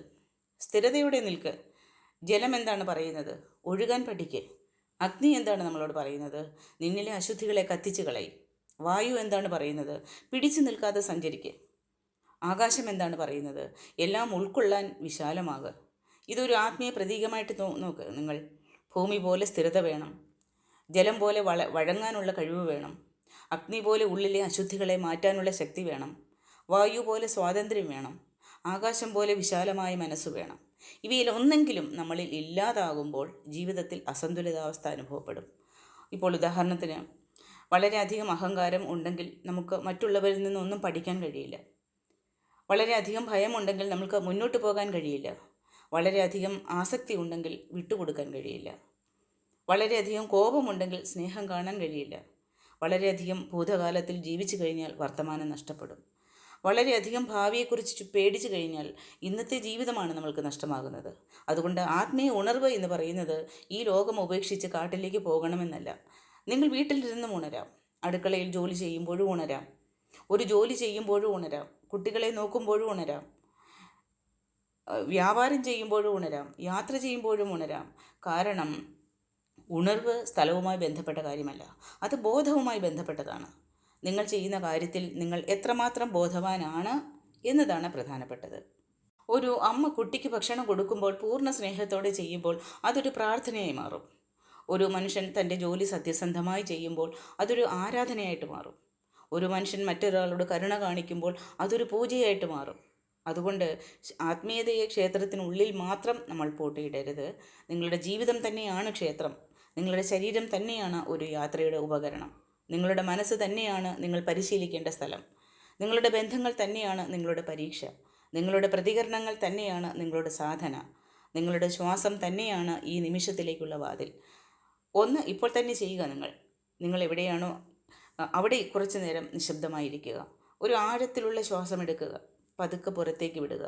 സ്ഥിരതയോടെ നിൽക്ക്. ജലം എന്താണ് പറയുന്നത്? ഒഴുകാൻ പഠിക്ക്. അഗ്നി എന്താണ് നമ്മളോട് പറയുന്നത്? നിന്നിലെ അശുദ്ധികളെ കത്തിച്ച് കളയി. വായു എന്താണ് പറയുന്നത്? പിടിച്ചു നിൽക്കാതെ സഞ്ചരിക്ക്. ആകാശം എന്താണ് പറയുന്നത്? എല്ലാം ഉൾക്കൊള്ളാൻ വിശാലമാകുക. ഇതൊരു ആത്മീയ പ്രതീകമായിട്ട് നോക്ക് നിങ്ങൾ. ഭൂമി പോലെ സ്ഥിരത വേണം, ജലം പോലെ വഴങ്ങാനുള്ള കഴിവ് വേണം, അഗ്നി പോലെ ഉള്ളിലെ അശുദ്ധികളെ മാറ്റാനുള്ള ശക്തി വേണം, വായു പോലെ സ്വാതന്ത്ര്യം വേണം, ആകാശം പോലെ വിശാലമായ മനസ്സ് വേണം. ഇവയിൽ ഒന്നെങ്കിലും നമ്മളിൽ ഇല്ലാതാകുമ്പോൾ ജീവിതത്തിൽ അസന്തുലിതാവസ്ഥ അനുഭവപ്പെടും. ഇപ്പോൾ ഉദാഹരണത്തിന്, വളരെയധികം അഹങ്കാരം ഉണ്ടെങ്കിൽ നമുക്ക് മറ്റുള്ളവരിൽ നിന്നൊന്നും പഠിക്കാൻ കഴിയില്ല. വളരെയധികം ഭയമുണ്ടെങ്കിൽ നമുക്ക് മുന്നോട്ട് പോകാൻ കഴിയില്ല. വളരെയധികം ആസക്തി ഉണ്ടെങ്കിൽ വിട്ടുകൊടുക്കാൻ കഴിയില്ല. വളരെയധികം കോപമുണ്ടെങ്കിൽ സ്നേഹം കാണാൻ കഴിയില്ല. വളരെയധികം ഭൂതകാലത്തിൽ ജീവിച്ചു കഴിഞ്ഞാൽ വർത്തമാനം നഷ്ടപ്പെടും. വളരെയധികം ഭാവിയെക്കുറിച്ച് പേടിച്ചു കഴിഞ്ഞാൽ ഇന്നത്തെ ജീവിതമാണ് നമ്മൾക്ക് നഷ്ടമാകുന്നത്. അതുകൊണ്ട് ആത്മീയ ഉണർവ് എന്ന് പറയുന്നത് ഈ ലോകം ഉപേക്ഷിച്ച് കാട്ടിലേക്ക് പോകണമെന്നല്ല. നിങ്ങൾ വീട്ടിലിരുന്നും ഉണരാം, അടുക്കളയിൽ ജോലി ചെയ്യുമ്പോഴും ഉണരാം, ഒരു ജോലി ചെയ്യുമ്പോഴും ഉണരാം, കുട്ടികളെ നോക്കുമ്പോഴും ഉണരാം, വ്യാപാരം ചെയ്യുമ്പോഴും ഉണരാം, യാത്ര ചെയ്യുമ്പോഴും ഉണരാം. കാരണം ഉണർവ് സ്ഥലവുമായി ബന്ധപ്പെട്ട കാര്യമല്ല, അത് ബോധവുമായി ബന്ധപ്പെട്ടതാണ്. നിങ്ങൾ ചെയ്യുന്ന കാര്യത്തിൽ നിങ്ങൾ എത്രമാത്രം ബോധവാനാണ് എന്നതാണ് പ്രധാനപ്പെട്ടത്. ഒരു അമ്മ കുട്ടിക്ക് ഭക്ഷണം കൊടുക്കുമ്പോൾ പൂർണ്ണ സ്നേഹത്തോടെ ചെയ്യുമ്പോൾ അതൊരു പ്രാർത്ഥനയായി മാറും. ഒരു മനുഷ്യൻ തൻ്റെ ജോലി സത്യസന്ധമായി ചെയ്യുമ്പോൾ അതൊരു ആരാധനയായിട്ട് മാറും. ഒരു മനുഷ്യൻ മറ്റൊരാളോട് കരുണ കാണിക്കുമ്പോൾ അതൊരു പൂജയായിട്ട് മാറും. അതുകൊണ്ട് ആത്മീയതയെ ക്ഷേത്രത്തിനുള്ളിൽ മാത്രം നമ്മൾ പൂട്ടിയിടരുത്. നിങ്ങളുടെ ജീവിതം തന്നെയാണ് ക്ഷേത്രം. നിങ്ങളുടെ ശരീരം തന്നെയാണ് ഒരു യാത്രയുടെ ഉപകരണം. നിങ്ങളുടെ മനസ്സ് തന്നെയാണ് നിങ്ങൾ പരിശീലിക്കേണ്ട സ്ഥലം. നിങ്ങളുടെ ബന്ധങ്ങൾ തന്നെയാണ് നിങ്ങളുടെ പരീക്ഷ. നിങ്ങളുടെ പ്രതികരണങ്ങൾ തന്നെയാണ് നിങ്ങളുടെ സാധന. നിങ്ങളുടെ ശ്വാസം തന്നെയാണ് ഈ നിമിഷത്തിലേക്കുള്ള വാതിൽ. ഒന്ന് ഇപ്പോൾ തന്നെ ചെയ്യുക. നിങ്ങൾ എവിടെയാണോ അവിടെ കുറച്ചു നേരം നിശബ്ദമായിരിക്കുക. ഒരു ആഴത്തിലുള്ള ശ്വാസം എടുക്കുക, പതുക്കെ പുറത്തേക്ക് വിടുക,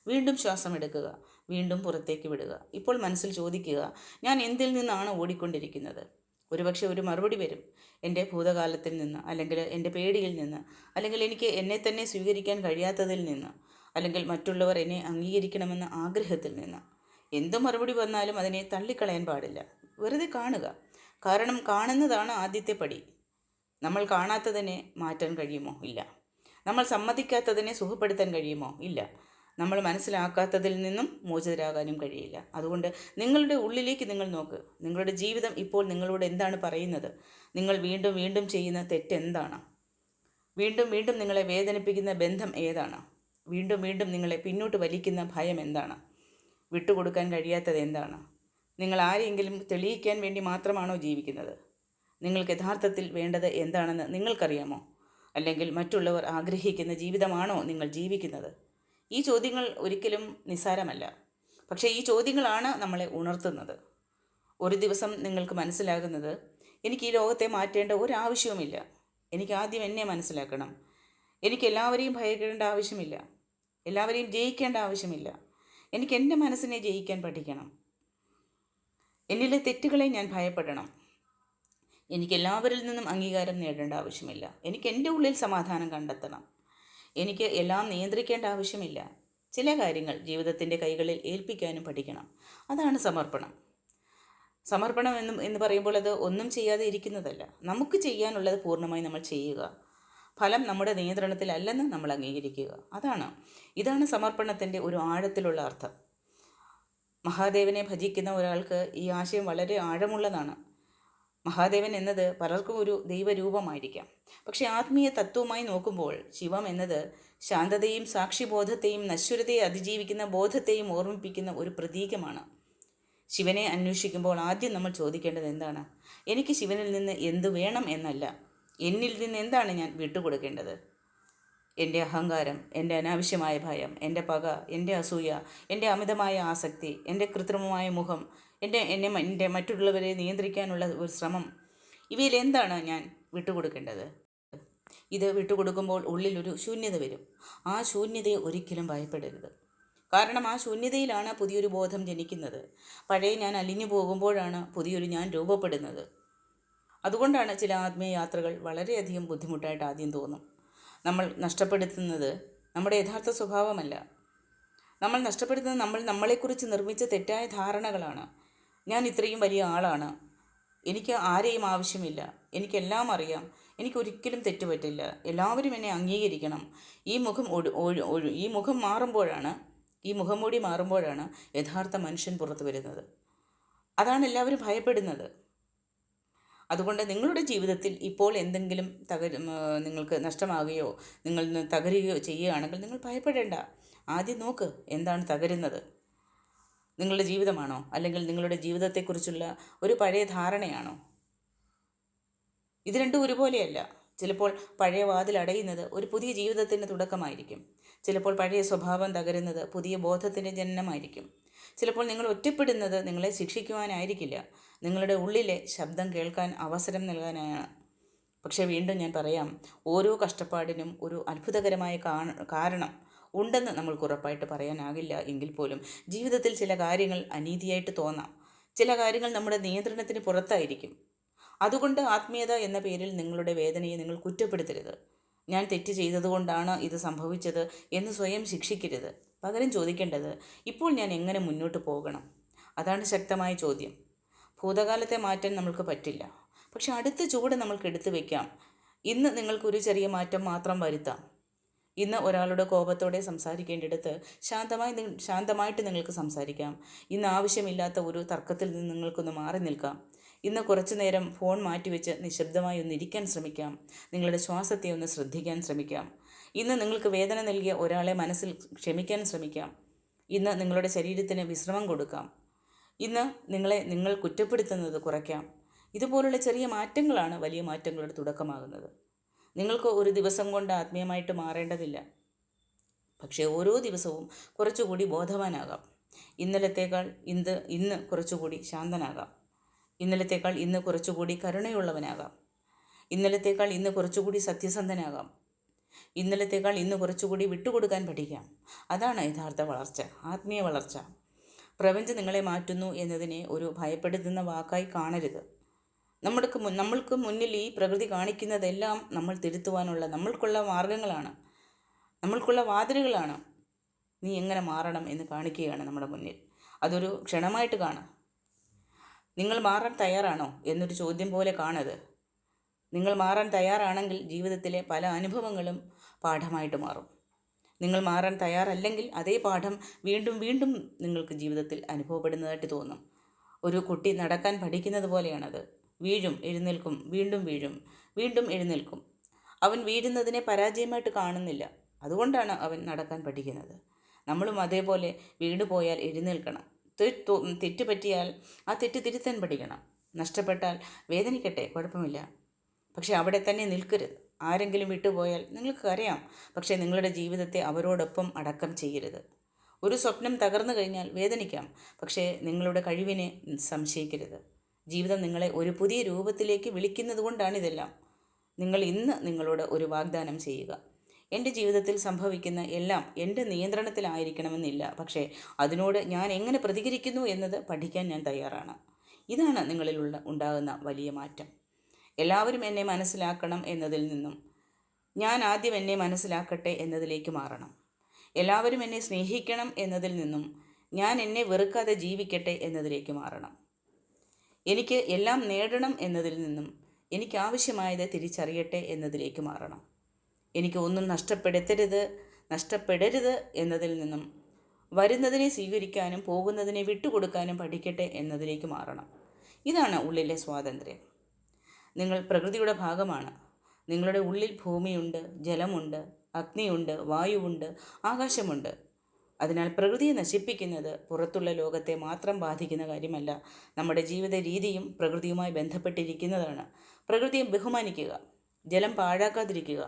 വീണ്ടും ശ്വാസം എടുക്കുക, വീണ്ടും പുറത്തേക്ക് വിടുക. ഇപ്പോൾ മനസ്സിൽ ചോദിക്കുക, ഞാൻ എന്തിൽ നിന്നാണ് ഓടിക്കൊണ്ടിരിക്കുന്നത്? ഒരുപക്ഷെ ഒരു മറുപടി വരും, എൻ്റെ ഭൂതകാലത്തിൽ നിന്ന്, അല്ലെങ്കിൽ എൻ്റെ പേടിയിൽ നിന്ന്, അല്ലെങ്കിൽ എനിക്ക് എന്നെ തന്നെ സ്വീകരിക്കാൻ കഴിയാത്തതിൽ നിന്ന്, അല്ലെങ്കിൽ മറ്റുള്ളവർ എന്നെ അംഗീകരിക്കണമെന്ന ആഗ്രഹത്തിൽ നിന്ന്. എന്ത് മറുപടി വന്നാലും അതിനെ തള്ളിക്കളയാൻ പാടില്ല. വെറുതെ കാണുക. കാരണം കാണുന്നതാണ് ആദ്യത്തെ പടി. നമ്മൾ കാണാത്തതിനെ മാറ്റാൻ കഴിയുമോ? ഇല്ല. നമ്മൾ സമ്മതിക്കാത്തതിനെ സുഖപ്പെടുത്താൻ കഴിയുമോ? ഇല്ല. നമ്മൾ മനസ്സിലാക്കാത്തതിൽ നിന്നും മോചിതരാകാനും കഴിയില്ല. അതുകൊണ്ട് നിങ്ങളുടെ ഉള്ളിലേക്ക് നിങ്ങൾ നോക്ക്. നിങ്ങളുടെ ജീവിതം ഇപ്പോൾ നിങ്ങളോട് എന്താണ് പറയുന്നത്? നിങ്ങൾ വീണ്ടും വീണ്ടും ചെയ്യുന്ന തെറ്റെന്താണ്? വീണ്ടും വീണ്ടും നിങ്ങളെ വേദനിപ്പിക്കുന്ന ബന്ധം ഏതാണ്? വീണ്ടും വീണ്ടും നിങ്ങളെ പിന്നോട്ട് വലിക്കുന്ന ഭയം എന്താണ്? വിട്ടുകൊടുക്കാൻ കഴിയാത്തത് എന്താണ്? നിങ്ങൾ ആരെയെങ്കിലും തെളിയിക്കാൻ വേണ്ടി മാത്രമാണോ ജീവിക്കുന്നത്? നിങ്ങൾക്ക് യഥാർത്ഥത്തിൽ വേണ്ടത് എന്താണെന്ന് നിങ്ങൾക്കറിയാമോ? അല്ലെങ്കിൽ മറ്റുള്ളവർ ആഗ്രഹിക്കുന്ന ജീവിതമാണോ നിങ്ങൾ ജീവിക്കുന്നത്? ഈ ചോദ്യങ്ങൾ ഒരിക്കലും നിസ്സാരമല്ല. പക്ഷേ ഈ ചോദ്യങ്ങളാണ് നമ്മളെ ഉണർത്തുന്നത്. ഒരു ദിവസം നിങ്ങൾക്ക് മനസ്സിലാകുന്നത്, എനിക്ക് ഈ ലോകത്തെ മാറ്റേണ്ട ഒരാവശ്യവുമില്ല. എനിക്ക് ആദ്യം എന്നെ മനസ്സിലാക്കണം. എനിക്ക് എല്ലാവരെയും ഭയക്കേണ്ട ആവശ്യമില്ല. എല്ലാവരെയും ജയിക്കേണ്ട ആവശ്യമില്ല. എനിക്ക് എൻ്റെ മനസ്സിനെ ജയിക്കാൻ പഠിക്കണം. എന്നിലെ തെറ്റുകളെ ഞാൻ ഭയപ്പെടണം. എനിക്ക് എല്ലാവരിൽ നിന്നും അംഗീകാരം നേടേണ്ട ആവശ്യമില്ല. എനിക്ക് എൻ്റെ ഉള്ളിൽ സമാധാനം കണ്ടെത്തണം. എനിക്ക് എല്ലാം നിയന്ത്രിക്കേണ്ട ആവശ്യമില്ല. ചില കാര്യങ്ങൾ ജീവിതത്തിൻ്റെ കൈകളിൽ ഏൽപ്പിക്കാനും പഠിക്കണം. അതാണ് സമർപ്പണം. സമർപ്പണം എന്ന് പറയുമ്പോൾ അത് ഒന്നും ചെയ്യാതെ ഇരിക്കുന്നതല്ല. നമുക്ക് ചെയ്യാനുള്ളത് പൂർണ്ണമായി നമ്മൾ ചെയ്യുക. ഫലം നമ്മുടെ നിയന്ത്രണത്തിലല്ലെന്ന് നമ്മൾ അംഗീകരിക്കുക. ഇതാണ് സമർപ്പണത്തിൻ്റെ ഒരു ആഴത്തിലുള്ള അർത്ഥം. മഹാദേവനെ ഭജിക്കുന്ന ഒരാൾക്ക് ഈ ആശയം വളരെ ആഴമുള്ളതാണ്. മഹാദേവൻ എന്നത് പലർക്കും ഒരു ദൈവരൂപമായിരിക്കാം. പക്ഷേ ആത്മീയ തത്വമായി നോക്കുമ്പോൾ ശിവം എന്നത് ശാന്തതയും സാക്ഷിബോധത്തെയും നശ്വരതയെ അതിജീവിക്കുന്ന ബോധത്തെയും ഓർമ്മിപ്പിക്കുന്ന ഒരു പ്രതീകമാണ്. ശിവനെ അന്വേഷിക്കുമ്പോൾ ആദ്യം നമ്മൾ ചോദിക്കേണ്ടത് എന്താണ്? എനിക്ക് ശിവനിൽ നിന്ന് എന്തു വേണം എന്നല്ല, എന്നിൽ നിന്ന് എന്താണ് ഞാൻ വിട്ടുകൊടുക്കേണ്ടത്? എൻ്റെ അഹങ്കാരം, എൻ്റെ അനാവശ്യമായ ഭയം, എൻ്റെ പക, എൻ്റെ അസൂയ, എൻ്റെ അമിതമായ ആസക്തി, എൻ്റെ കൃത്രിമമായ മുഖം, എൻ്റെ മറ്റുള്ളവരെ നിയന്ത്രിക്കാനുള്ള ഒരു ശ്രമം, ഇവയിൽ എന്താണ് ഞാൻ വിട്ടുകൊടുക്കേണ്ടത്? ഇത് വിട്ടുകൊടുക്കുമ്പോൾ ഉള്ളിലൊരു ശൂന്യത വരും. ആ ശൂന്യതയെ ഒരിക്കലും ഭയപ്പെടരുത്. കാരണം ആ ശൂന്യതയിലാണ് പുതിയൊരു ബോധം ജനിക്കുന്നത്. പഴയ ഞാൻ അലിഞ്ഞു പോകുമ്പോഴാണ് പുതിയൊരു ഞാൻ രൂപപ്പെടുന്നത്. അതുകൊണ്ടാണ് ചില ആത്മീയ യാത്രകൾ വളരെയധികം ബുദ്ധിമുട്ടായിട്ട് ആദ്യം തോന്നും. നമ്മൾ നഷ്ടപ്പെടുത്തുന്നത് നമ്മുടെ യഥാർത്ഥ സ്വഭാവമല്ല. നമ്മൾ നഷ്ടപ്പെടുത്തുന്നത് നമ്മളെക്കുറിച്ച് നിർമ്മിച്ച തെറ്റായ ധാരണകളാണ്. ഞാൻ ഇത്രയും വലിയ ആളാണ്, എനിക്ക് ആരെയും ആവശ്യമില്ല, എനിക്കെല്ലാം അറിയാം, എനിക്കൊരിക്കലും തെറ്റുപറ്റില്ല, എല്ലാവരും എന്നെ അംഗീകരിക്കണം. ഈ മുഖംമൂടി മാറുമ്പോഴാണ് യഥാർത്ഥ മനുഷ്യൻ പുറത്തു വരുന്നത്. അതാണ് എല്ലാവരും ഭയപ്പെടുന്നത്. അതുകൊണ്ട് നിങ്ങളുടെ ജീവിതത്തിൽ ഇപ്പോൾ എന്തെങ്കിലും നിങ്ങൾക്ക് നഷ്ടമാകുകയോ നിങ്ങൾ തകരുകയോ ചെയ്യുകയാണെങ്കിൽ നിങ്ങൾ ഭയപ്പെടേണ്ട. ആദ്യം നോക്ക്, എന്താണ് തകരുന്നത്? നിങ്ങളുടെ ജീവിതമാണോ? അല്ലെങ്കിൽ നിങ്ങളുടെ ജീവിതത്തെക്കുറിച്ചുള്ള ഒരു പഴയ ധാരണയാണോ? ഇത് രണ്ടും ഒരുപോലെയല്ല. ചിലപ്പോൾ പഴയ വാതിൽ അടയുന്നത് ഒരു പുതിയ ജീവിതത്തിൻ്റെ തുടക്കമായിരിക്കും. ചിലപ്പോൾ പഴയ സ്വഭാവം തകരുന്നത് പുതിയ ബോധത്തിൻ്റെ ജനനമായിരിക്കും. ചിലപ്പോൾ നിങ്ങൾ ഒറ്റപ്പെടുന്നത് നിങ്ങളെ ശിക്ഷിക്കുവാനായിരിക്കില്ല, നിങ്ങളുടെ ഉള്ളിലെ ശബ്ദം കേൾക്കാൻ അവസരം നൽകാനാണ്. പക്ഷേ വീണ്ടും ഞാൻ പറയാം, ഓരോ കഷ്ടപ്പാടിനും ഒരു അത്ഭുതകരമായ കാരണം ഉണ്ടെന്ന് നമ്മൾക്ക് ഉറപ്പായിട്ട് പറയാനാകില്ല. എങ്കിൽ പോലും ജീവിതത്തിൽ ചില കാര്യങ്ങൾ അനീതിയായിട്ട് തോന്നാം. ചില കാര്യങ്ങൾ നമ്മുടെ നിയന്ത്രണത്തിന് പുറത്തായിരിക്കും. അതുകൊണ്ട് ആത്മീയത എന്ന പേരിൽ നിങ്ങളുടെ വേദനയെ നിങ്ങൾ കുറ്റപ്പെടുത്തരുത്. ഞാൻ തെറ്റ് ചെയ്തതുകൊണ്ടാണ് ഇത് സംഭവിച്ചത് എന്ന് സ്വയം ശിക്ഷിക്കരുത്. പകരം ചോദിക്കേണ്ടത്, ഇപ്പോൾ ഞാൻ എങ്ങനെ മുന്നോട്ട് പോകണം? അതാണ് ശക്തമായ ചോദ്യം. ഭൂതകാലത്തെ മാറ്റാൻ നമ്മൾക്ക് പറ്റില്ല, പക്ഷെ അടുത്ത ചുവട് നമ്മൾക്ക് എടുത്തു വയ്ക്കാം. ഇന്ന് നിങ്ങൾക്കൊരു ചെറിയ മാറ്റം മാത്രം വരുത്താം. ഇന്ന് ഒരാളുടെ കോപത്തോടെ സംസാരിക്കേണ്ടിടത്ത് ശാന്തമായിട്ട് നിങ്ങൾക്ക് സംസാരിക്കാം. ഇന്ന് ആവശ്യമില്ലാത്ത ഒരു തർക്കത്തിൽ നിന്ന് നിങ്ങൾക്കൊന്ന് മാറി നിൽക്കാം. ഇന്ന് കുറച്ചു നേരം ഫോൺ മാറ്റിവെച്ച് നിശബ്ദമായി ഒന്ന് ഇരിക്കാൻ ശ്രമിക്കാം. നിങ്ങളുടെ ശ്വാസത്തെ ഒന്ന് ശ്രദ്ധിക്കാൻ ശ്രമിക്കാം. ഇന്ന് നിങ്ങൾക്ക് വേദന നൽകിയ ഒരാളെ മനസ്സിൽ ക്ഷമിക്കാൻ ശ്രമിക്കാം. ഇന്ന് നിങ്ങളുടെ ശരീരത്തിന് വിശ്രമം കൊടുക്കാം. ഇന്ന് നിങ്ങൾ കുറ്റപ്പെടുത്തുന്നത് കുറയ്ക്കാം. ഇതുപോലുള്ള ചെറിയ മാറ്റങ്ങളാണ് വലിയ മാറ്റങ്ങളുടെ തുടക്കമാകുന്നത്. നിങ്ങൾക്ക് ഒരു ദിവസം കൊണ്ട് ആത്മീയമായിട്ട് മാറേണ്ടതില്ല. പക്ഷേ ഓരോ ദിവസവും കുറച്ചുകൂടി ബോധവാനാകാം. ഇന്നലത്തേക്കാൾ ഇന്ന് കുറച്ചുകൂടി ശാന്തനാകാം. ഇന്നലത്തേക്കാൾ ഇന്ന് കുറച്ചുകൂടി കരുണയുള്ളവനാകാം. ഇന്നലത്തേക്കാൾ ഇന്ന് കുറച്ചുകൂടി സത്യസന്ധനാകാം. ഇന്നലത്തേക്കാൾ ഇന്ന് കുറച്ചുകൂടി വിട്ടുകൊടുക്കാൻ പഠിക്കാം. അതാണ് യഥാർത്ഥ വളർച്ച, ആത്മീയ വളർച്ച. പ്രപഞ്ചം നിങ്ങളെ മാറ്റുന്നു എന്നതിനെ ഒരു ഭയപ്പെടുത്തുന്ന വാക്കായി കാണരുത്. നമ്മൾക്ക് മുന്നിൽ ഈ പ്രകൃതി കാണിക്കുന്നതെല്ലാം നമ്മൾ തിരുത്തുവാനുള്ള നമ്മൾക്കുള്ള മാർഗങ്ങളാണ്, നമ്മൾക്കുള്ള വാതിലുകളാണ്. നീ എങ്ങനെ മാറണം എന്ന് കാണിക്കുകയാണ് നമ്മുടെ മുന്നിൽ. അതൊരു ക്ഷണമായിട്ട് കാണാം. നിങ്ങൾ മാറാൻ തയ്യാറാണോ എന്നൊരു ചോദ്യം പോലെ കാണരുത്. നിങ്ങൾ മാറാൻ തയ്യാറാണെങ്കിൽ ജീവിതത്തിലെ പല അനുഭവങ്ങളും പാഠമായിട്ട് മാറും. നിങ്ങൾ മാറാൻ തയ്യാറല്ലെങ്കിൽ അതേ പാഠം വീണ്ടും വീണ്ടും നിങ്ങൾക്ക് ജീവിതത്തിൽ അനുഭവപ്പെടുന്നതായിട്ട് തോന്നും. ഒരു കുട്ടി നടക്കാൻ പഠിക്കുന്നത് പോലെയാണത്. വീഴും, എഴുന്നേൽക്കും, വീണ്ടും വീഴും, വീണ്ടും എഴുന്നേൽക്കും. അവൻ വീഴുന്നതിനെ പരാജയമായിട്ട് കാണുന്നില്ല. അതുകൊണ്ടാണ് അവൻ നടക്കാൻ പഠിക്കുന്നത്. നമ്മളും അതേപോലെ വീണു പോയാൽ എഴുന്നേൽക്കണം. തെറ്റ് പറ്റിയാൽ ആ തെറ്റ് തിരുത്താൻ പഠിക്കണം. നഷ്ടപ്പെട്ടാൽ വേദനിക്കട്ടെ, കുഴപ്പമില്ല. പക്ഷേ അവിടെ തന്നെ നിൽക്കരുത്. ആരെങ്കിലും വിട്ടുപോയാൽ നിങ്ങൾക്ക് അറിയാം, പക്ഷേ നിങ്ങളുടെ ജീവിതത്തെ അവരോടൊപ്പം അടക്കം ചെയ്യരുത്. ഒരു സ്വപ്നം തകർന്നു കഴിഞ്ഞാൽ വേദനിക്കാം, പക്ഷേ നിങ്ങളുടെ കഴിവിനെ സംശയിക്കരുത്. ജീവിതം നിങ്ങളെ ഒരു പുതിയ രൂപത്തിലേക്ക് വിളിക്കുന്നത് കൊണ്ടാണിതെല്ലാം. നിങ്ങൾ ഇന്ന് നിങ്ങളോട് ഒരു വാഗ്ദാനം ചെയ്യുക. എൻ്റെ ജീവിതത്തിൽ സംഭവിക്കുന്ന എല്ലാം എൻ്റെ നിയന്ത്രണത്തിലായിരിക്കണമെന്നില്ല, പക്ഷേ അതിനോട് ഞാൻ എങ്ങനെ പ്രതികരിക്കുന്നു എന്നത് പഠിക്കാൻ ഞാൻ തയ്യാറാണ്. ഇതാണ് നിങ്ങളിലുള്ള ഉണ്ടാകുന്ന വലിയ മാറ്റം. എല്ലാവരും എന്നെ മനസ്സിലാക്കണം എന്നതിൽ നിന്നും ഞാൻ ആദ്യം എന്നെ മനസ്സിലാക്കട്ടെ എന്നതിലേക്ക് മാറണം. എല്ലാവരും എന്നെ സ്നേഹിക്കണം എന്നതിൽ നിന്നും ഞാൻ എന്നെ വെറുക്കാതെ ജീവിക്കട്ടെ എന്നതിലേക്ക് മാറണം. എനിക്ക് എല്ലാം നേടണം എന്നതിൽ നിന്നും എനിക്ക് ആവശ്യമായത് തിരിച്ചറിയട്ടെ എന്നതിലേക്ക് മാറണം. എനിക്ക് ഒന്നും നഷ്ടപ്പെടരുത് എന്നതിൽ നിന്നും വരുന്നതിനെ സ്വീകരിക്കാനും പോകുന്നതിനെ വിട്ടുകൊടുക്കാനും പഠിക്കട്ടെ എന്നതിലേക്ക് മാറണം. ഇതാണ് ഉള്ളിലെ സ്വാതന്ത്ര്യം. നിങ്ങൾ പ്രകൃതിയുടെ ഭാഗമാണ്. നിങ്ങളുടെ ഉള്ളിൽ ഭൂമിയുണ്ട്, ജലമുണ്ട്, അഗ്നിയുണ്ട്, വായുവുണ്ട്, ആകാശമുണ്ട്. അതിനാൽ പ്രകൃതിയെ നശിപ്പിക്കുന്നത് പുറത്തുള്ള ലോകത്തെ മാത്രം ബാധിക്കുന്ന കാര്യമല്ല. നമ്മുടെ ജീവിത രീതിയും പ്രകൃതിയുമായി ബന്ധപ്പെട്ടിരിക്കുന്നതാണ്. പ്രകൃതിയെ ബഹുമാനിക്കുക, ജലം പാഴാക്കാതിരിക്കുക,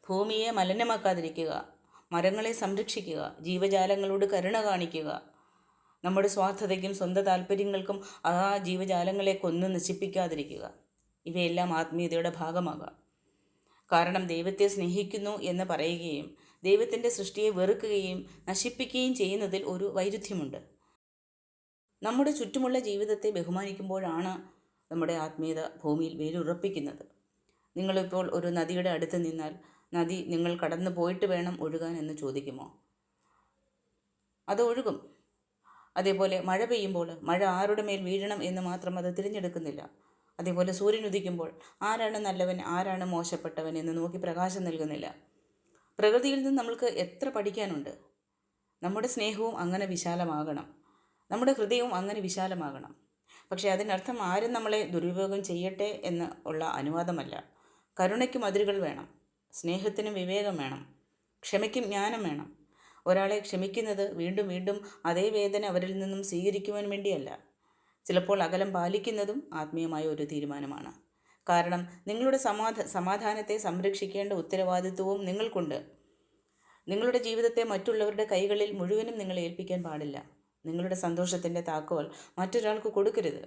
ഭൂമിയെ മലിനമാക്കാതിരിക്കുക, മരങ്ങളെ സംരക്ഷിക്കുക, ജീവജാലങ്ങളോട് കരുണ കാണിക്കുക. നമ്മുടെ സ്വാർത്ഥതയ്ക്കും സ്വന്തം താല്പര്യങ്ങൾക്കും ആ ജീവജാലങ്ങളെ കൊന്നു നശിപ്പിക്കാതിരിക്കുക. ഇവയെല്ലാം ആത്മീയതയുടെ ഭാഗമാകാം. കാരണം ദൈവത്തെ സ്നേഹിക്കുന്നു എന്ന് പറയുകയും ദൈവത്തിൻ്റെ സൃഷ്ടിയെ വെറുക്കുകയും നശിപ്പിക്കുകയും ചെയ്യുന്നതിൽ ഒരു വൈരുദ്ധ്യമുണ്ട്. നമ്മുടെ ചുറ്റുമുള്ള ജീവിതത്തെ ബഹുമാനിക്കുമ്പോഴാണ് നമ്മുടെ ആത്മീയത ഭൂമിയിൽ വേരുറപ്പിക്കുന്നത്. നിങ്ങളിപ്പോൾ ഒരു നദിയുടെ അടുത്ത് നിന്നാൽ നദി നിങ്ങൾ കടന്നു പോയിട്ട് വേണം ഒഴുകാൻ എന്ന് ചോദിക്കുമോ? അത് ഒഴുകും. അതേപോലെ മഴ പെയ്യുമ്പോൾ മഴ ആരുടെ മേൽ വീഴണം എന്ന് മാത്രം അത് തിരഞ്ഞെടുക്കുന്നില്ല. അതേപോലെ സൂര്യൻ ഉദിക്കുമ്പോൾ ആരാണ് നല്ലവൻ, ആരാണ് മോശപ്പെട്ടവൻ എന്ന് നോക്കി പ്രകാശം നൽകുന്നില്ല. പ്രകൃതിയിൽ നിന്ന് നമ്മൾക്ക് എത്ര പഠിക്കാനുണ്ട്. നമ്മുടെ സ്നേഹവും അങ്ങനെ വിശാലമാകണം, നമ്മുടെ ഹൃദയവും അങ്ങനെ വിശാലമാകണം. പക്ഷേ അതിനർത്ഥം ആരും നമ്മളെ ദുരുപയോഗം ചെയ്യട്ടെ എന്ന് ഉള്ള അനുവാദമല്ല. കരുണയ്ക്കും അതിരുകൾ വേണം, സ്നേഹത്തിനും വിവേകം വേണം, ക്ഷമയ്ക്കും ജ്ഞാനം വേണം. ഒരാളെ ക്ഷമിക്കുന്നത് വീണ്ടും വീണ്ടും അതേ വേദന അവരിൽ നിന്നും സ്വീകരിക്കുവാൻ വേണ്ടിയല്ല. ചിലപ്പോൾ അകലം പാലിക്കുന്നതും ആത്മീയമായ ഒരു തീരുമാനമാണ്. കാരണം നിങ്ങളുടെ സമാധാനത്തെ സംരക്ഷിക്കേണ്ട ഉത്തരവാദിത്വവും നിങ്ങൾക്കുണ്ട്. നിങ്ങളുടെ ജീവിതത്തെ മറ്റുള്ളവരുടെ കൈകളിൽ മുഴുവനും നിങ്ങൾ ഏൽപ്പിക്കാൻ പാടില്ല. നിങ്ങളുടെ സന്തോഷത്തിൻ്റെ താക്കോൽ മറ്റൊരാൾക്ക് കൊടുക്കരുത്.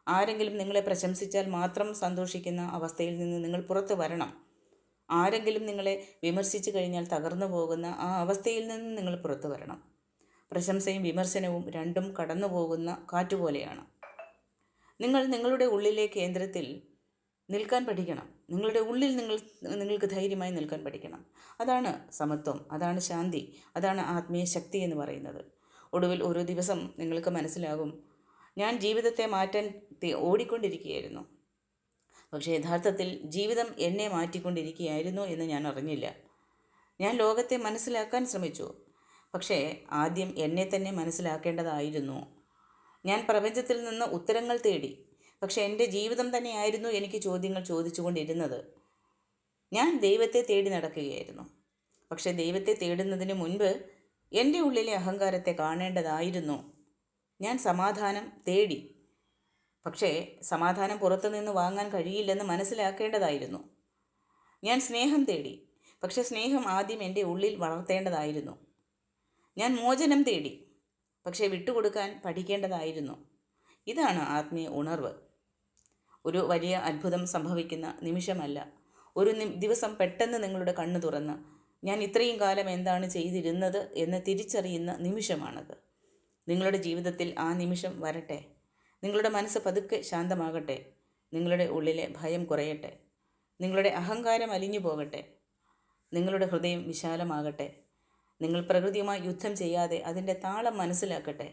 ആരെങ്കിലും നിങ്ങളെ പ്രശംസിച്ചാൽ മാത്രം സന്തോഷിക്കുന്ന അവസ്ഥയിൽ നിന്ന് നിങ്ങൾ പുറത്തു വരണം. ആരെങ്കിലും നിങ്ങളെ വിമർശിച്ചു കഴിഞ്ഞാൽ തകർന്നു പോകുന്ന ആ അവസ്ഥയിൽ നിന്ന് നിങ്ങൾ പുറത്തു വരണം. പ്രശംസയും വിമർശനവും രണ്ടും കടന്നു പോകുന്ന കാറ്റുപോലെയാണ്. നിങ്ങൾ നിങ്ങളുടെ ഉള്ളിലെ കേന്ദ്രത്തിൽ നിൽക്കാൻ പഠിക്കണം. നിങ്ങളുടെ ഉള്ളിൽ നിങ്ങൾക്ക് ധൈര്യമായി നിൽക്കാൻ പഠിക്കണം. അതാണ് സമത്വം, അതാണ് ശാന്തി, അതാണ് ആത്മീയ ശക്തി എന്ന് പറയുന്നത്. ഒടുവിൽ ഒരു ദിവസം നിങ്ങൾക്ക് മനസ്സിലാകും, ഞാൻ ജീവിതത്തെ മാറ്റാൻ ഓടിക്കൊണ്ടിരിക്കുകയായിരുന്നു, പക്ഷേ യഥാർത്ഥത്തിൽ ജീവിതം എന്നെ മാറ്റിക്കൊണ്ടിരിക്കുകയായിരുന്നു എന്ന് ഞാൻ അറിഞ്ഞില്ല. ഞാൻ ലോകത്തെ മനസ്സിലാക്കാൻ ശ്രമിച്ചു, പക്ഷേ ആദ്യം എന്നെ തന്നെ മനസ്സിലാക്കേണ്ടതായിരുന്നു. ഞാൻ പ്രപഞ്ചത്തിൽ നിന്ന് ഉത്തരങ്ങൾ തേടി, പക്ഷേ എൻ്റെ ജീവിതം തന്നെയായിരുന്നു എനിക്ക് ചോദ്യങ്ങൾ ചോദിച്ചുകൊണ്ടിരുന്നത്. ഞാൻ ദൈവത്തെ തേടി നടക്കുകയായിരുന്നു, പക്ഷേ ദൈവത്തെ തേടുന്നതിന് മുൻപ് എൻ്റെ ഉള്ളിലെ അഹങ്കാരത്തെ കാണേണ്ടതായിരുന്നു. ഞാൻ സമാധാനം തേടി, പക്ഷേ സമാധാനം പുറത്തുനിന്ന് വാങ്ങാൻ കഴിയില്ലെന്ന് മനസ്സിലാക്കേണ്ടതായിരുന്നു. ഞാൻ സ്നേഹം തേടി, പക്ഷേ സ്നേഹം ആദ്യം എൻ്റെ ഉള്ളിൽ വളർത്തേണ്ടതായിരുന്നു. ഞാൻ മോചനം തേടി, പക്ഷേ വിട്ടുകൊടുക്കാൻ പഠിക്കേണ്ടതായിരുന്നു. ഇതാണ് ആത്മീയ ഉണർവ്. ഒരു വലിയ അത്ഭുതം സംഭവിക്കുന്ന നിമിഷമല്ല. ഒരു ദിവസം പെട്ടെന്ന് നിങ്ങളുടെ കണ്ണ് തുറന്ന് ഞാൻ ഇത്രയും കാലം എന്താണ് ചെയ്തിരുന്നത് എന്ന് തിരിച്ചറിയുന്ന നിമിഷമാണത്. നിങ്ങളുടെ ജീവിതത്തിൽ ആ നിമിഷം വരട്ടെ. നിങ്ങളുടെ മനസ്സ് പതുക്കെ ശാന്തമാകട്ടെ. നിങ്ങളുടെ ഉള്ളിലെ ഭയം കുറയട്ടെ. നിങ്ങളുടെ അഹങ്കാരം അലിഞ്ഞു പോകട്ടെ. നിങ്ങളുടെ ഹൃദയം വിശാലമാകട്ടെ. നിങ്ങൾ പ്രകൃതിയുമായി യുദ്ധം ചെയ്യാതെ അതിൻ്റെ താളം മനസ്സിലാക്കട്ടെ.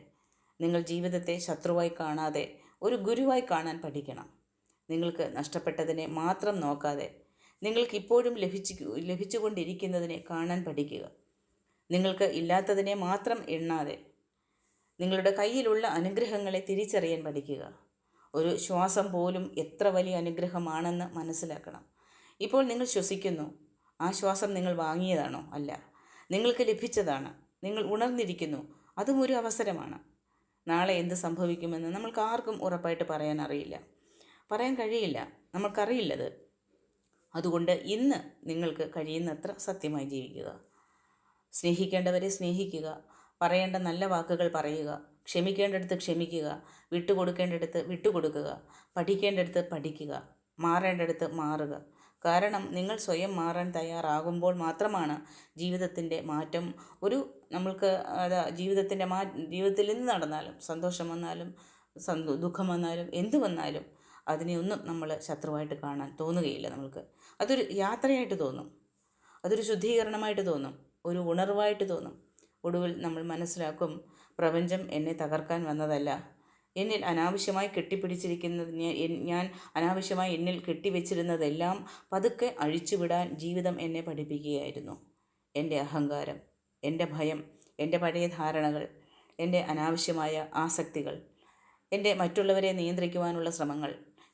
നിങ്ങൾ ജീവിതത്തെ ശത്രുവായി കാണാതെ ഒരു ഗുരുവായി കാണാൻ പഠിക്കണം. നിങ്ങൾക്ക് നഷ്ടപ്പെട്ടതിനെ മാത്രം നോക്കാതെ നിങ്ങൾക്ക് ഇപ്പോഴും ലഭിച്ചുകൊണ്ടിരിക്കുന്നതിനെ കാണാൻ പഠിക്കുക. നിങ്ങൾക്ക് ഇല്ലാത്തതിനെ മാത്രം എണ്ണാതെ നിങ്ങളുടെ കയ്യിലുള്ള അനുഗ്രഹങ്ങളെ തിരിച്ചറിയാൻ പഠിക്കുക. ഒരു ശ്വാസം പോലും എത്ര വലിയ അനുഗ്രഹമാണെന്ന് മനസ്സിലാക്കണം. ഇപ്പോൾ നിങ്ങൾ ശ്വസിക്കുന്നു. ആ ശ്വാസം നിങ്ങൾ വാങ്ങിയതാണോ? അല്ല, നിങ്ങൾക്ക് ലഭിച്ചതാണ്. നിങ്ങൾ ഉണർന്നിരിക്കുന്നു. അതും ഒരു അവസരമാണ്. നാളെ എന്ത് സംഭവിക്കുമെന്ന് നമ്മൾക്ക് ആർക്കും ഉറപ്പായിട്ട് പറയാൻ കഴിയില്ല, നമ്മൾക്കറിയില്ലത്. അതുകൊണ്ട് ഇന്ന് നിങ്ങൾക്ക് കഴിയുന്നത്ര സത്യമായി ജീവിക്കുക. സ്നേഹിക്കേണ്ടവരെ സ്നേഹിക്കുക, പറയേണ്ട നല്ല വാക്കുകൾ പറയുക, ക്ഷമിക്കേണ്ടടുത്ത് ക്ഷമിക്കുക, വിട്ടുകൊടുക്കേണ്ടടുത്ത് വിട്ടുകൊടുക്കുക, പഠിക്കേണ്ടടുത്ത് പഠിക്കുക, മാറേണ്ടടുത്ത് മാറുക. കാരണം നിങ്ങൾ സ്വയം മാറാൻ തയ്യാറാകുമ്പോൾ മാത്രമാണ് ജീവിതത്തിൻ്റെ മാറ്റം നമ്മൾക്ക് ജീവിതത്തിൽ എന്ത് നടന്നാലും, സന്തോഷം വന്നാലും ദുഃഖം വന്നാലും എന്തു വന്നാലും അതിനെയൊന്നും നമ്മൾ ശത്രുവായിട്ട് കാണാൻ തോന്നുകയില്ല. നമ്മൾക്ക് അതൊരു യാത്രയായിട്ട് തോന്നും, അതൊരു ശുദ്ധീകരണമായിട്ട് തോന്നും, ഒരു ഉണർവായിട്ട് തോന്നും. ഒടുവിൽ നമ്മൾ മനസ്സിലാക്കും, പ്രപഞ്ചം എന്നെ തകർക്കാൻ വന്നതല്ല, എന്നിൽ അനാവശ്യമായി ഞാൻ അനാവശ്യമായി എന്നിൽ കെട്ടിവെച്ചിരുന്നതെല്ലാം പതുക്കെ അഴിച്ചുവിടാൻ ജീവിതം എന്നെ പഠിപ്പിക്കുകയായിരുന്നു. എൻ്റെ അഹങ്കാരം, എൻ്റെ ഭയം, എൻ്റെ പഴയ ധാരണകൾ, എൻ്റെ അനാവശ്യമായ ആസക്തികൾ, എൻ്റെ മറ്റുള്ളവരെ നിയന്ത്രിക്കുവാനുള്ള ശ്രമങ്ങൾ,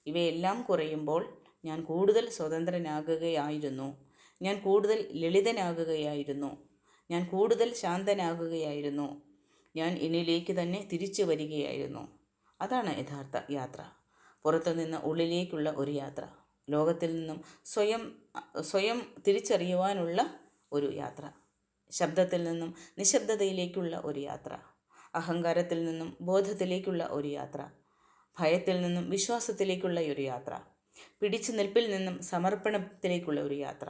ഇവയെല്ലാം കുറയുമ്പോൾ ഞാൻ കൂടുതൽ സ്വതന്ത്രനാകുകയായിരുന്നു. ഞാൻ കൂടുതൽ ലളിതനാകുകയായിരുന്നു. ഞാൻ കൂടുതൽ ശാന്തനാകുകയായിരുന്നു. ഞാൻ എന്നിലേക്ക് തന്നെ തിരിച്ചു വരികയായിരുന്നു. അതാണ് യഥാർത്ഥ യാത്ര. പുറത്തുനിന്ന് ഉള്ളിലേക്കുള്ള ഒരു യാത്ര. ലോകത്തിൽ നിന്നും സ്വയം തിരിച്ചറിയുവാനുള്ള ഒരു യാത്ര. ശബ്ദത്തിൽ നിന്നും നിശബ്ദതയിലേക്കുള്ള ഒരു യാത്ര. അഹങ്കാരത്തിൽ നിന്നും ബോധത്തിലേക്കുള്ള ഒരു യാത്ര. ഭയത്തിൽ നിന്നും വിശ്വാസത്തിലേക്കുള്ള ഒരു യാത്ര. പിടിച്ചു നിൽപ്പിൽ നിന്നും സമർപ്പണത്തിലേക്കുള്ള ഒരു യാത്ര.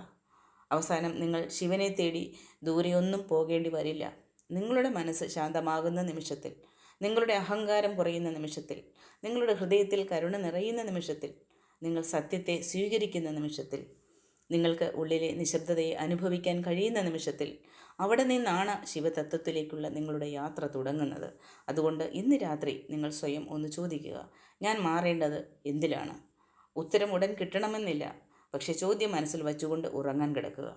അവസാനം നിങ്ങൾ ശിവനെ തേടി ദൂരെയൊന്നും പോകേണ്ടി വരില്ല. നിങ്ങളുടെ മനസ്സ് ശാന്തമാകുന്ന നിമിഷത്തിൽ, നിങ്ങളുടെ അഹങ്കാരം കുറയുന്ന നിമിഷത്തിൽ, നിങ്ങളുടെ ഹൃദയത്തിൽ കരുണ നിറയുന്ന നിമിഷത്തിൽ, നിങ്ങൾ സത്യത്തെ സ്വീകരിക്കുന്ന നിമിഷത്തിൽ, നിങ്ങൾക്ക് ഉള്ളിലെ നിശബ്ദതയെ അനുഭവിക്കാൻ കഴിയുന്ന നിമിഷത്തിൽ, അവിടെ നിന്നാണ് ശിവതത്വത്തിലേക്കുള്ള നിങ്ങളുടെ യാത്ര തുടങ്ങുന്നത്. അതുകൊണ്ട് ഇന്ന് രാത്രി നിങ്ങൾ സ്വയം ഒന്ന് ചോദിക്കുക, ഞാൻ മാറേണ്ടത് എന്തിലാണ്? ഉത്തരം ഉടൻ കിട്ടണമെന്നില്ല, പക്ഷേ ചോദ്യം മനസ്സിൽ വച്ചുകൊണ്ട് ഉറങ്ങാൻ കിടക്കുക.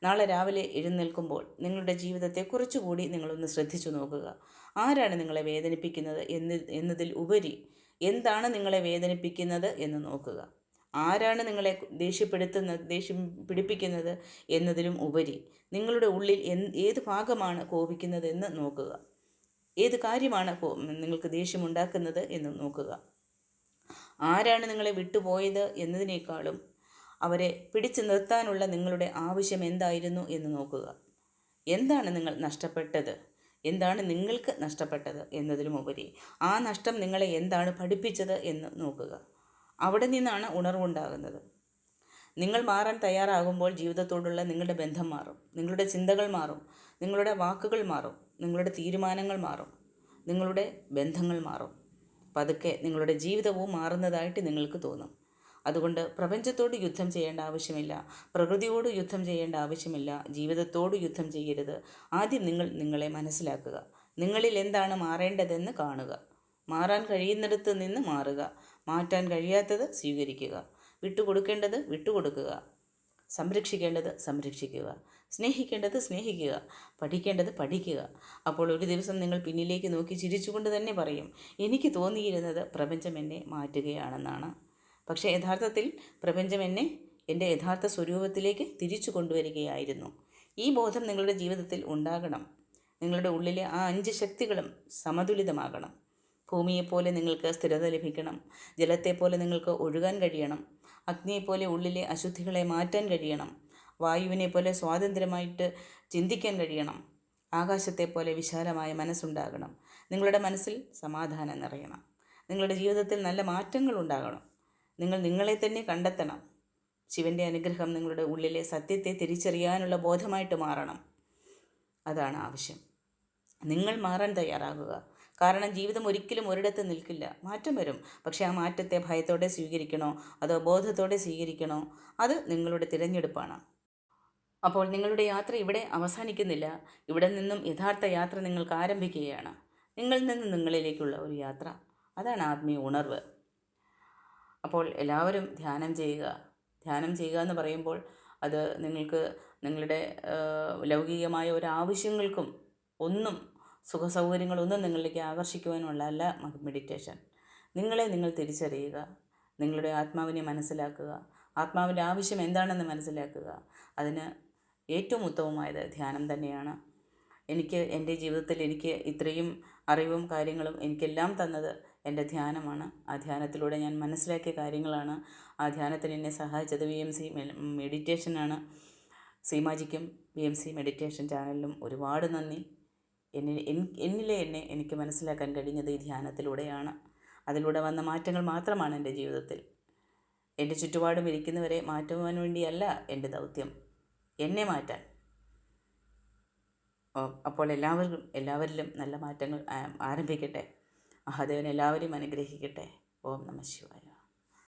നാളെ രാവിലെ എഴുന്നേൽക്കുമ്പോൾ നിങ്ങളുടെ ജീവിതത്തെ കുറച്ചുകൂടി നിങ്ങളൊന്ന് ശ്രദ്ധിച്ചു നോക്കുക. ആരാണ് നിങ്ങളെ വേദനിപ്പിക്കുന്നത് എന്നതിൽ ഉപരി എന്താണ് നിങ്ങളെ വേദനിപ്പിക്കുന്നത് എന്ന് നോക്കുക. ആരാണ് നിങ്ങളെ ദേഷ്യം പിടിപ്പിക്കുന്നത് എന്നതിലും ഉപരി നിങ്ങളുടെ ഉള്ളിൽ ഏത് ഭാഗമാണ് കോപിക്കുന്നതെന്ന് നോക്കുക. ഏത് കാര്യമാണ് നിങ്ങൾക്ക് ദേഷ്യമുണ്ടാക്കുന്നത് എന്ന് നോക്കുക. ആരാണ് നിങ്ങളെ വിട്ടുപോയത് എന്നതിനേക്കാളും അവരെ പിടിച്ചു നിർത്താനുള്ള നിങ്ങളുടെ ആവശ്യം എന്തായിരുന്നു എന്ന് നോക്കുക. എന്താണ് നിങ്ങൾക്ക് നഷ്ടപ്പെട്ടത് എന്നതിലുമുപരി ആ നഷ്ടം നിങ്ങളെ എന്താണ് പഠിപ്പിച്ചത് എന്ന് നോക്കുക. അവിടെ നിന്നാണ് ഉണർവുണ്ടാകുന്നത്. നിങ്ങൾ മാറാൻ തയ്യാറാകുമ്പോൾ ജീവിതത്തോടുള്ള നിങ്ങളുടെ ബന്ധം മാറും, നിങ്ങളുടെ ചിന്തകൾ മാറും, നിങ്ങളുടെ വാക്കുകൾ മാറും, നിങ്ങളുടെ തീരുമാനങ്ങൾ മാറും, നിങ്ങളുടെ ബന്ധങ്ങൾ മാറും. പതുക്കെ നിങ്ങളുടെ ജീവിതവും മാറുന്നതായിട്ട് നിങ്ങൾക്ക് തോന്നും. അതുകൊണ്ട് പ്രപഞ്ചത്തോട് യുദ്ധം ചെയ്യേണ്ട ആവശ്യമില്ല, പ്രകൃതിയോട് യുദ്ധം ചെയ്യേണ്ട ആവശ്യമില്ല, ജീവിതത്തോട് യുദ്ധം ചെയ്യരുത്. ആദ്യം നിങ്ങളെ മനസ്സിലാക്കുക. നിങ്ങളിൽ എന്താണ് മാറേണ്ടതെന്ന് കാണുക. മാറാൻ കഴിയുന്നിടത്ത് നിന്ന് മാറുക. മാറ്റാൻ കഴിയാത്തത് സ്വീകരിക്കുക. വിട്ടുകൊടുക്കേണ്ടത് വിട്ടുകൊടുക്കുക. സംരക്ഷിക്കേണ്ടത് സംരക്ഷിക്കുക. സ്നേഹിക്കേണ്ടത് സ്നേഹിക്കുക. പഠിക്കേണ്ടത് പഠിക്കുക. അപ്പോൾ ഒരു ദിവസം നിങ്ങൾ പിന്നിലേക്ക് നോക്കി ചിരിച്ചുകൊണ്ട് തന്നെ പറയും, എനിക്ക് തോന്നിയിരുന്നത് പ്രപഞ്ചം എന്നെ മാറ്റുകയാണെന്നാണ്. പക്ഷേ യഥാർത്ഥത്തിൽ പ്രപഞ്ചം എന്നെ എൻ്റെ യഥാർത്ഥ സ്വരൂപത്തിലേക്ക് തിരിച്ചു കൊണ്ടുവരികയായിരുന്നു. ഈ ബോധം നിങ്ങളുടെ ജീവിതത്തിൽ ഉണ്ടാകണം. നിങ്ങളുടെ ഉള്ളിലെ ആ 5 ശക്തികളും സമതുലിതമാകണം. ഭൂമിയെപ്പോലെ നിങ്ങൾക്ക് സ്ഥിരത ലഭിക്കണം. ജലത്തെപ്പോലെ നിങ്ങൾക്ക് ഒഴുകാൻ കഴിയണം. അഗ്നിയെപ്പോലെ ഉള്ളിലെ അശുദ്ധികളെ മാറ്റാൻ കഴിയണം. വായുവിനെപ്പോലെ സ്വാതന്ത്ര്യമായിട്ട് ചിന്തിക്കാൻ കഴിയണം. ആകാശത്തെപ്പോലെ വിശാലമായ മനസ്സുണ്ടാകണം. നിങ്ങളുടെ മനസ്സിൽ സമാധാനം നിറയണം. നിങ്ങളുടെ ജീവിതത്തിൽ നല്ല മാറ്റങ്ങൾ ഉണ്ടാകണം. നിങ്ങൾ നിങ്ങളെ തന്നെ കണ്ടെത്തണം. ശിവൻ്റെ അനുഗ്രഹം നിങ്ങളുടെ ഉള്ളിലെ സത്യത്തെ തിരിച്ചറിയാനുള്ള ബോധമായിട്ട് മാറണം. അതാണ് ആവശ്യം. നിങ്ങൾ മാറാൻ തയ്യാറാകുക. കാരണം ജീവിതം ഒരിക്കലും ഒരിടത്ത് നിൽക്കില്ല. മാറ്റം വരും. പക്ഷേ ആ മാറ്റത്തെ ഭയത്തോടെ സ്വീകരിക്കണോ അതോ ബോധത്തോടെ സ്വീകരിക്കണോ, അത് നിങ്ങളുടെ തിരഞ്ഞെടുപ്പാണ്. അപ്പോൾ നിങ്ങളുടെ യാത്ര ഇവിടെ അവസാനിക്കുന്നില്ല. ഇവിടെ നിന്നും യഥാർത്ഥ യാത്ര നിങ്ങൾക്ക് ആരംഭിക്കുകയാണ്. നിങ്ങളിൽ നിന്ന് നിങ്ങളിലേക്കുള്ള ഒരു യാത്ര. അതാണ് ആത്മീയ ഉണർവ്. അപ്പോൾ എല്ലാവരും ധ്യാനം ചെയ്യുക. ധ്യാനം ചെയ്യുക എന്ന് പറയുമ്പോൾ അത് നിങ്ങൾക്ക് നിങ്ങളുടെ ലൗകികമായ ഒരാവശ്യങ്ങൾക്കും ഒന്നും സുഖസൗകര്യങ്ങളൊന്നും നിങ്ങളിലേക്ക് ആകർഷിക്കുവാനുള്ളതല്ല മെഡിറ്റേഷൻ. നിങ്ങൾ തിരിച്ചറിയുക. നിങ്ങളുടെ ആത്മാവിനെ മനസ്സിലാക്കുക. ആത്മാവിൻ്റെ ആവശ്യം എന്താണെന്ന് മനസ്സിലാക്കുക. അതിന് ഏറ്റവും ഉത്തമമായത് ധ്യാനം തന്നെയാണ്. എനിക്ക് എൻ്റെ ജീവിതത്തിൽ എനിക്ക് ഇത്രയും അറിവും കാര്യങ്ങളും എനിക്കെല്ലാം തന്നത് എൻ്റെ ധ്യാനമാണ്. ആ ധ്യാനത്തിലൂടെ ഞാൻ മനസ്സിലാക്കിയ കാര്യങ്ങളാണ്. ആ ധ്യാനത്തിന് എന്നെ സഹായിച്ചത് VMC മെഡിറ്റേഷനാണ്. സീമാജിക്കും VMC മെഡിറ്റേഷൻ ചാനലിലും ഒരുപാട് നന്ദി. എന്നിലെ എനിക്ക് മനസ്സിലാക്കാൻ കഴിഞ്ഞത് ഈ ധ്യാനത്തിലൂടെയാണ്. അതിലൂടെ വന്ന മാറ്റങ്ങൾ മാത്രമാണ് എൻ്റെ ജീവിതത്തിൽ. എൻ്റെ ചുറ്റുപാടും ഇരിക്കുന്നവരെ മാറ്റുവാൻ വേണ്ടിയല്ല എൻ്റെ ദൗത്യം, എന്നെ മാറ്റാൻ. അപ്പോൾ എല്ലാവരിലും നല്ല മാറ്റങ്ങൾ ആരംഭിക്കട്ടെ. മഹാദേവൻ എല്ലാവരെയും അനുഗ്രഹിക്കട്ടെ. ഓം നമഃ ശിവായ.